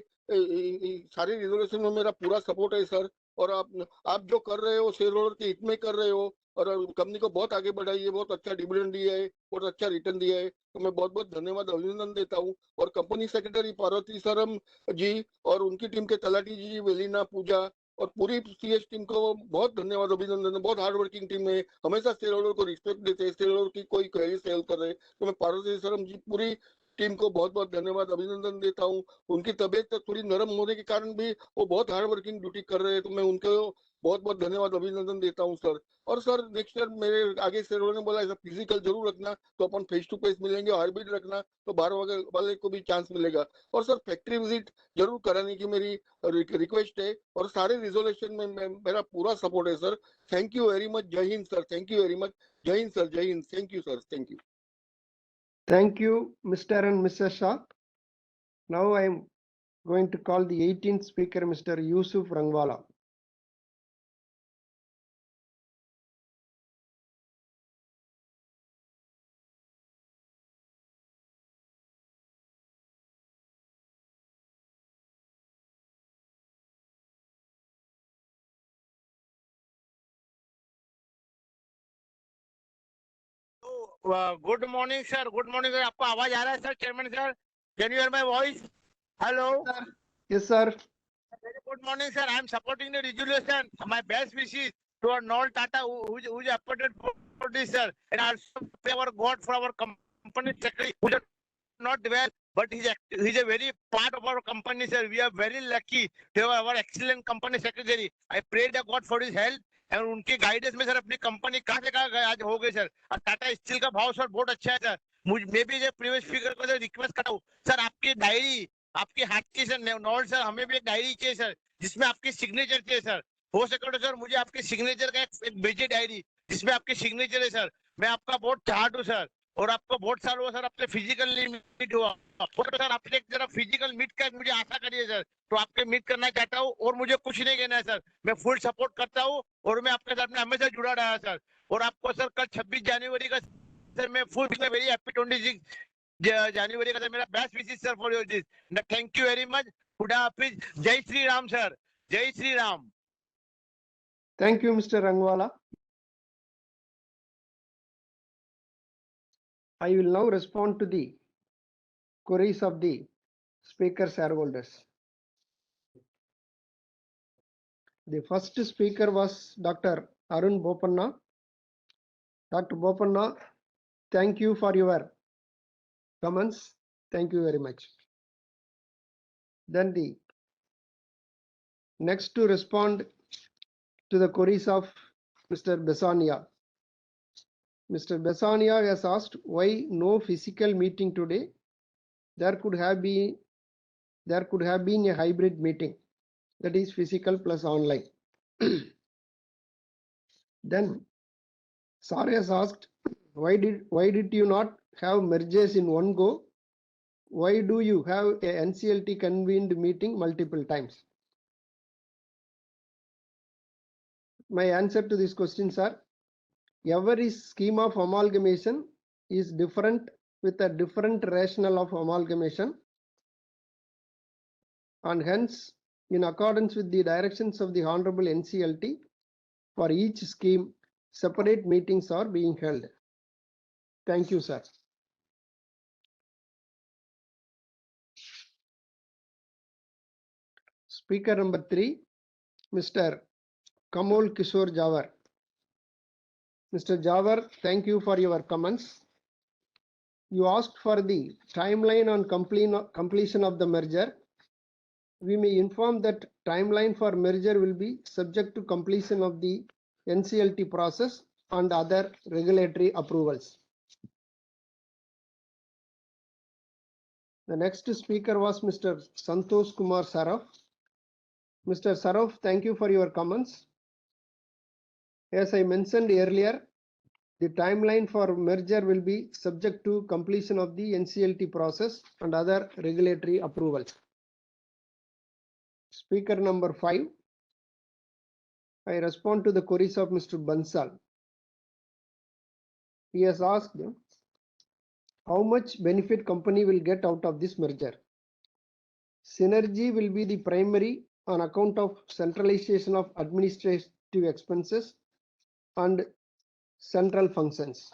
Speaker 3: सारे रिजोल्यूशन में मेरा पूरा सपोर्ट है सर। और आप जो कर रहे हो शेयर होल्डर के हित में कर रहे हो और कंपनी को बहुत आगे बढ़ाई है, बहुत अच्छा डिविडेंड दिया है, बहुत अच्छा रिटर्न दिया है, तो मैं बहुत बहुत धन्यवाद अभिनंदन देता हूँ। और कंपनी सेक्रेटरी पार्वती सरम जी और उनकी टीम के तलाटी जी वेलिना पूजा और पूरी सीएस टीम को बहुत धन्यवाद अभिनंदन। बहुत हार्ड वर्किंग टीम है, हमेशा शेयर होल्डर को रिस्पेक्ट देते हैं, शेयर होल्डर की कोई क्वेरी सेल कर रहे हैं, तो मैं पार्वती सरम जी पूरी टीम को बहुत बहुत धन्यवाद अभिनंदन देता हूँ। उनकी तबीयत थोड़ी नरम होने के कारण भी वो बहुत हार्ड वर्किंग ड्यूटी कर रहे हैं, तो मैं उनको बहुत बहुत धन्यवाद अभिनंदन देता हूँ सर। और सर नेक्स्ट ईयर मेरे आगे शेयर होल्डर ने बोला ऐसा फिजिकल जरूर रखना, तो अपन फेस टू फेस मिलेंगे, हाइब्रिड रखना तो बाहर वाले को भी चांस मिलेगा। और सर फैक्ट्री विजिट जरूर कराने की मेरी रिक्वेस्ट है और सारे रिजोल्यूशन में मेरा पूरा सपोर्ट है sir. Thank you very much. जय हिंद sir. Thank you very much. जय हिंद सर। जय हिंद। Thank you sir. Thank you.
Speaker 2: Thank you, Mr. and Mrs. Shah. Now I am going to call the 18th speaker, Mr. Yusuf Rangwala.
Speaker 17: Good morning sir. Good morning sir. आपको आवाज आ रहा है sir? Chairman sir, can you here my voice? Hello.
Speaker 2: Yes, sir.
Speaker 17: Very good morning, sir. I am supporting the resolution. My best wishes to our Noel Tata, who is appointed for this, sir. And also pray our God for our company secretary, who is not well, but he's a very part of our company, sir. We are very lucky to have our excellent company secretary. I pray the God for his health. और उनके guidance में sir अपनी company कहाँ से कहाँ आज हो गई सर। और टाटा स्टील का भाव सर बहुत अच्छा है सर। मैं भी जो प्रीवियस स्पीकर को सर रिक्वेस्ट करता हूँ सर, आपकी डायरी, आपके हाथ की सर नोट सर, हमें भी एक डायरी चाहिए सर जिसमें आपकी सिग्नेचर चाहिए सर। हो सके तो सर मुझे आपके सिग्नेचर का एक भेजिए डायरी जिसमें आपके सिग्नेचर है सर। मैं आपका बहुत चाहत हूँ सर और आपको बहुत साल हुआ सर आपसे फिजिकली मीट हुआ। सर आपसे एक जरा फिजिकल मीट का मुझे आशा करिए सर, तो आपके मीट करना चाहता हूँ और मुझे कुछ नहीं कहना है सर। मैं फुल सपोर्ट करता हूँ और मैं आपके साथ में हमेशा जुड़ा रहा सर। और आपको सर कल 26 जनवरी का सर मैं फुल वेरी हैप्पी 26 जनवरी का सर मेरा best wishes sir for your this. Thank you very much. खुदा हाफिज। जय श्री राम सर। जय Shri Ram.
Speaker 2: Thank you, Mr. Rangwala. I will now respond to the queries of the speaker shareholders. The first speaker was Dr. Arun Bopanna. Dr. Bopanna, thank you for your comments. Thank you very much. Then the next to respond to the queries of Mr. Besania. Mr. Besania has asked why no physical meeting today. There could have been a hybrid meeting, that is physical plus online. Then Sar has asked why did you not have mergers in one go? Why do you have a NCLT convened meeting multiple times? My answer to these questions are, every scheme of amalgamation is different with a different rationale of amalgamation, and hence in accordance with the directions of the Hon'ble NCLT, for each scheme separate meetings are being held. Thank you, sir. Speaker number 3, Mr. Kamal Kishore Jawar. Mr. Jawar, thank you for your comments. You asked for the timeline on completion of the merger. We may inform that timeline for merger will be subject to completion of the NCLT process and other regulatory approvals. The next speaker was Mr. Santosh Kumar Saraf. Mr. Saraf, thank you for your comments. As I mentioned earlier, the timeline for merger will be subject to completion of the NCLT process and other regulatory approvals. Speaker number 5. I respond to the queries of Mr. Bansal. He has asked how much benefit company will get out of this merger. Synergy will be the primary on account of centralization of administrative expenses and central functions.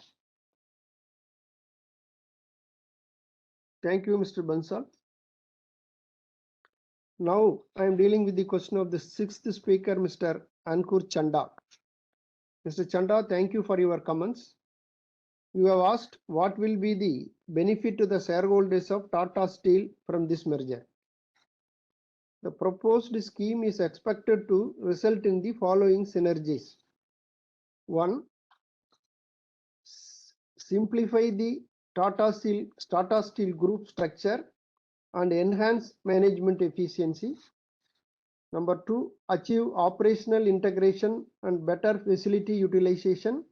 Speaker 2: Thank you, Mr. Bansal. Now I am dealing with the question of the 6th speaker, Mr. Ankur Chanda. Mr. Chanda, thank you for your comments. You have asked what will be the benefit to the shareholders of Tata Steel from this merger. The proposed scheme is expected to result in the following synergies. 1. Simplify the Tata Steel group structure and enhance management efficiency. Number 2, achieve operational integration and better facility utilization,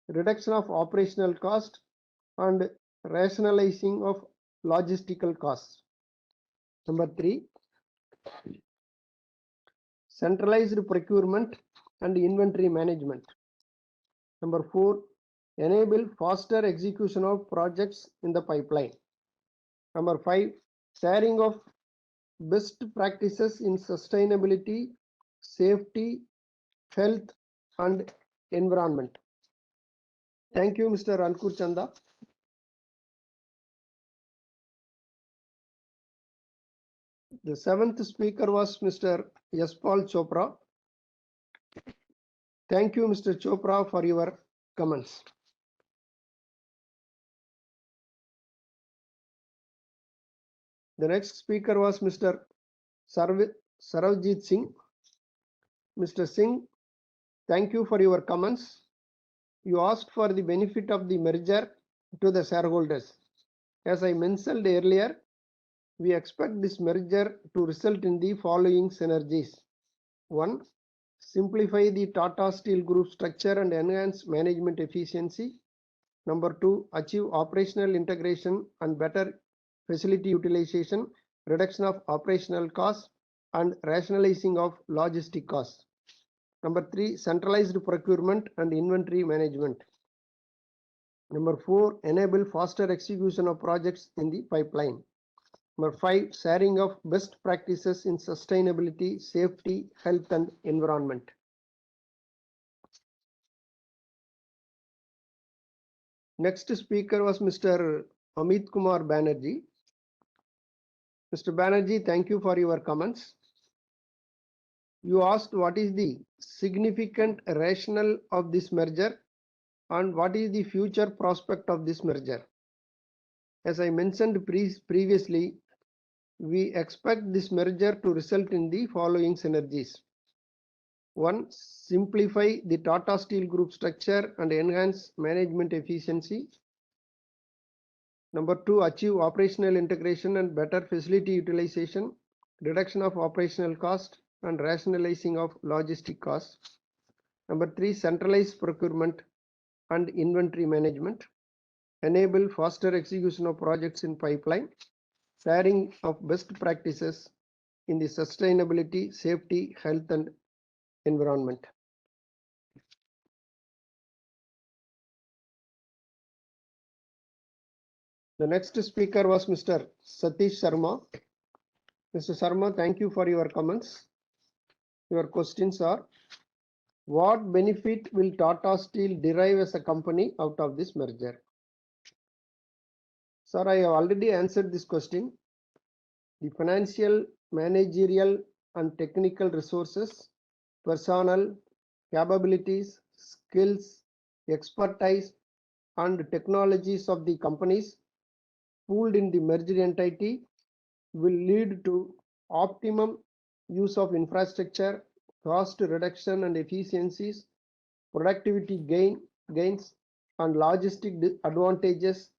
Speaker 2: reduction of operational cost, and rationalizing of logistical costs. Number 3, centralized procurement and inventory management. Number 4, enable faster execution of projects in the pipeline. Number 5, sharing of best practices in sustainability, safety, health, and environment. Thank you, Mr. Ankur Chanda. The 7th speaker was Mr. Yaspal Chopra. Thank you, Mr. Chopra, for your comments. The next speaker was Mr. Sarvjit Singh. Mr. Singh, thank you for your comments. You asked for the benefit of the merger to the shareholders. As I mentioned earlier, we expect this merger to result in the following synergies. 1. Simplify the Tata Steel Group structure and enhance management efficiency. Number 2, achieve operational integration and better facility utilization, reduction of operational costs, and rationalizing of logistic costs. Number 3, centralized procurement and inventory management. Number 4, enable faster execution of projects in the pipeline. Number 5, sharing of best practices in sustainability, safety, health, and environment. Next speaker was Mr. Amit Kumar Banerjee. Mr. Banerjee, thank you for your comments. You asked what is the significant rationale of this merger and what is the future prospect of this merger. As I mentioned previously, we expect this merger to result in the following synergies. 1. Simplify the Tata Steel Group structure and enhance management efficiency. Number 2, achieve operational integration and better facility utilization, reduction of operational cost, and rationalizing of logistic costs. Number 3, centralized procurement and inventory management, enable faster execution of projects in pipeline, sharing of best practices in the sustainability, safety, health, and environment. The next speaker was Mr. Satish Sharma. Mr. Sharma, thank you for your comments. Your questions are: what benefit will Tata Steel derive as a company out of this merger? Sir, I have already answered this question. The financial, managerial, and technical resources, personnel, capabilities, skills, expertise, and technologies of the companies pooled in the merged entity will lead to optimum use of infrastructure, cost reduction and efficiencies, productivity gains, and logistic advantages,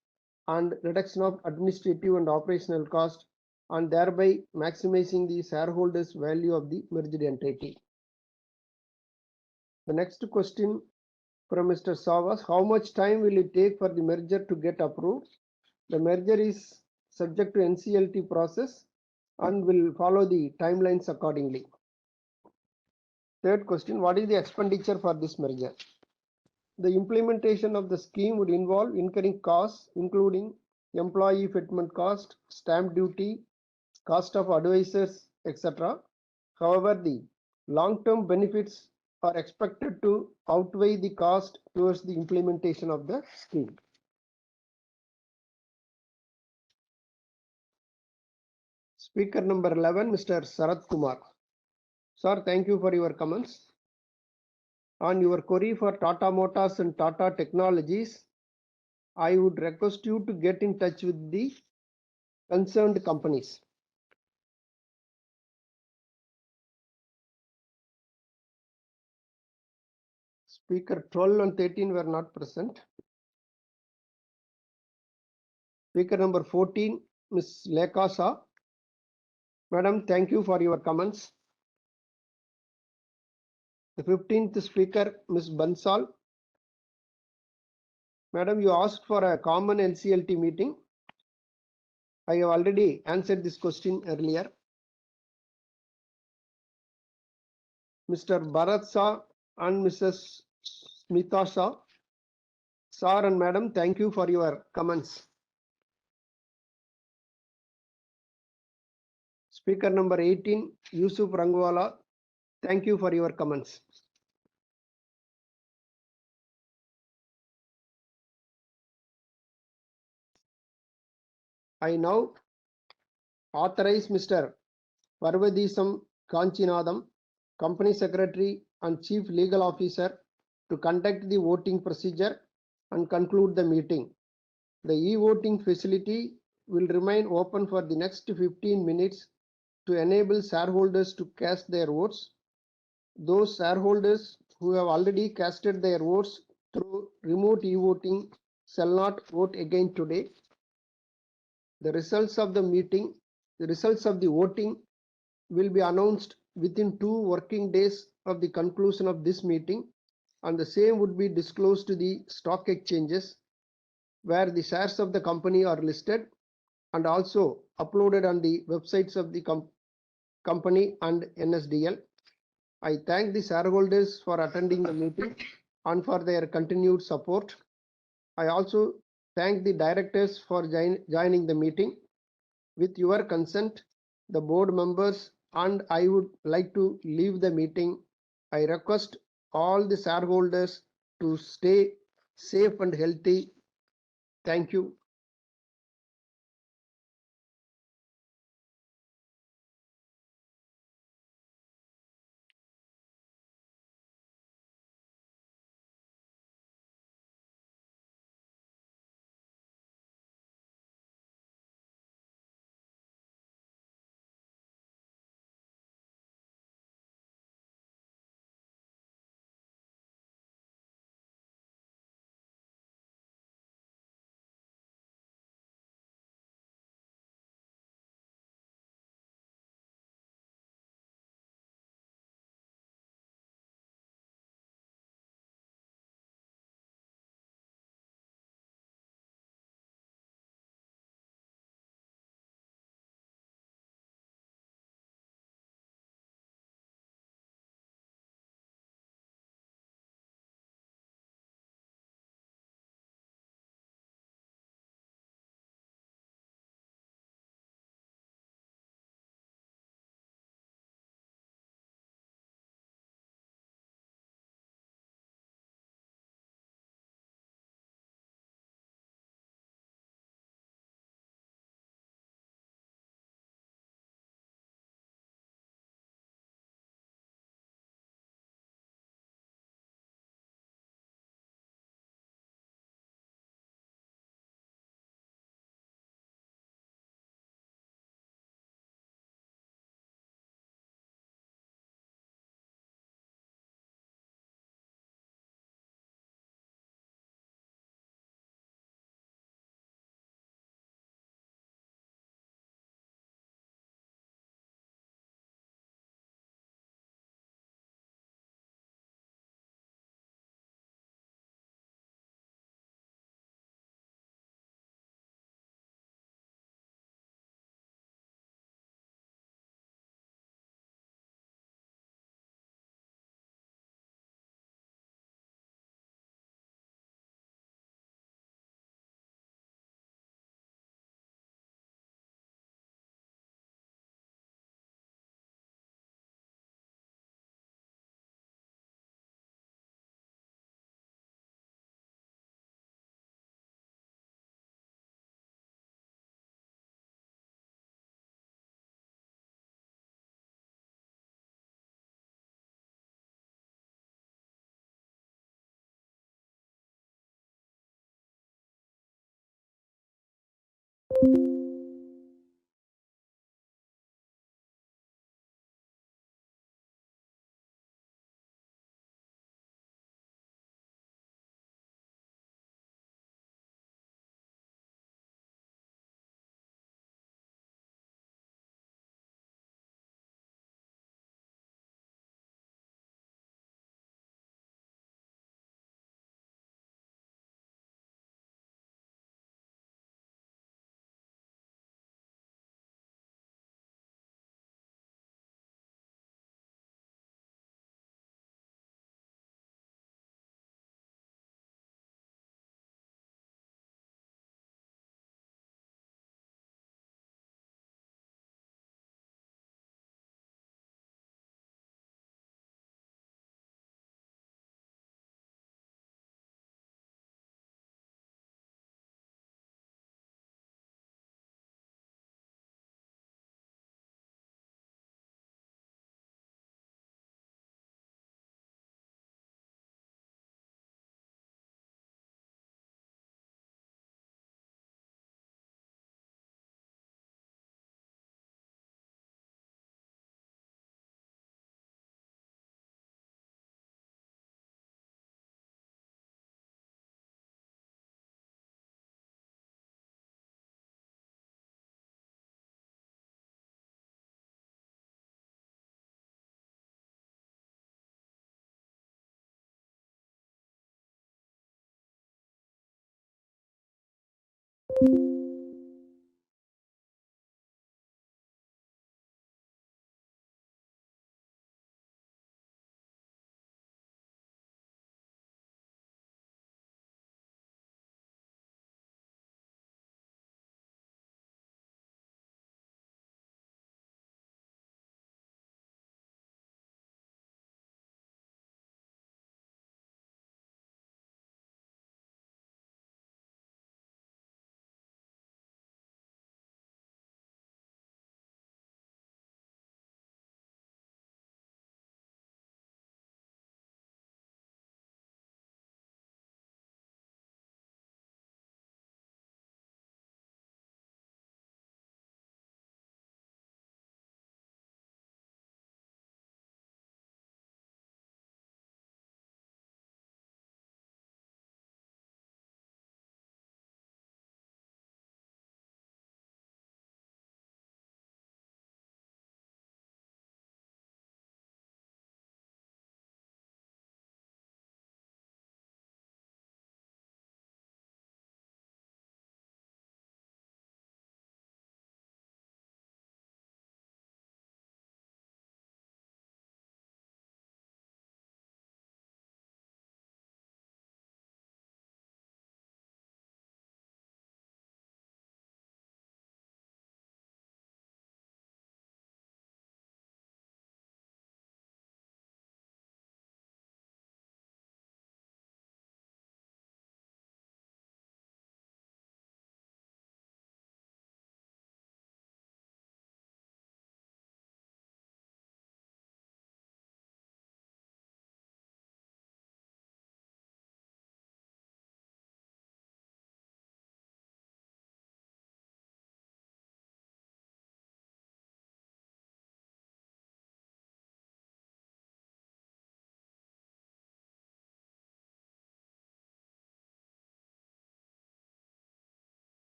Speaker 2: and reduction of administrative and operational cost, and thereby maximizing the shareholders' value of the merged entity. The next question from Mr. Saw was, how much time will it take for the merger to get approved? The merger is subject to NCLT process and will follow the timelines accordingly. Third question, what is the expenditure for this merger? The implementation of the scheme would involve incurring costs, including employee fitment cost, stamp duty, cost of advisors, etc. However, the long-term benefits are expected to outweigh the cost towards the implementation of the scheme. Speaker number 11, Mr. Sarath Kumar. Sir, thank you for your comments. On your query for Tata Motors and Tata Technologies, I would request you to get in touch with the concerned companies. Speaker 12 and 13 were not present. Speaker number 14, Ms. Lekha Shah. Madam, thank you for your comments. The 15th speaker, Ms. Bansal. Madam, you asked for a common NCLT meeting. I have already answered this question earlier. Mr. Bharat Shah and Mrs. Smita Shah. Sir and Madam, thank you for your comments. Speaker number 18, Yusuf Rangwala. Thank you for your comments. I now authorize Mr. Parvadisam Kanchinadam, Company Secretary and Chief Legal Officer, to conduct the voting procedure and conclude the meeting. The e-voting facility will remain open for the next 15 minutes to enable shareholders to cast their votes. Those shareholders who have already casted their votes through remote e-voting shall not vote again today. The results of the voting will be announced within 2 working days of the conclusion of this meeting, and the same would be disclosed to the stock exchanges where the shares of the company are listed, and also uploaded on the websites of the company and NSDL. I thank the shareholders for attending the meeting and for their continued support. I also thank the directors for joining the meeting. With your consent, the board members and I would like to leave the meeting. I request all the shareholders to stay safe and healthy. Thank you.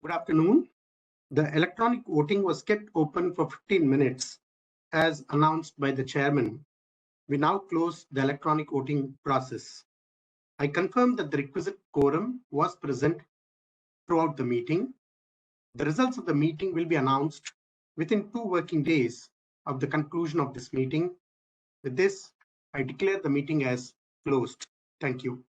Speaker 4: Good afternoon. The electronic voting was kept open for 15 minutes as announced by the chairman. We now close the electronic voting process. I confirm that the requisite quorum was present throughout the meeting. The results of the meeting will be announced within 2 working days of the conclusion of this meeting. With this, I declare the meeting as closed. Thank you.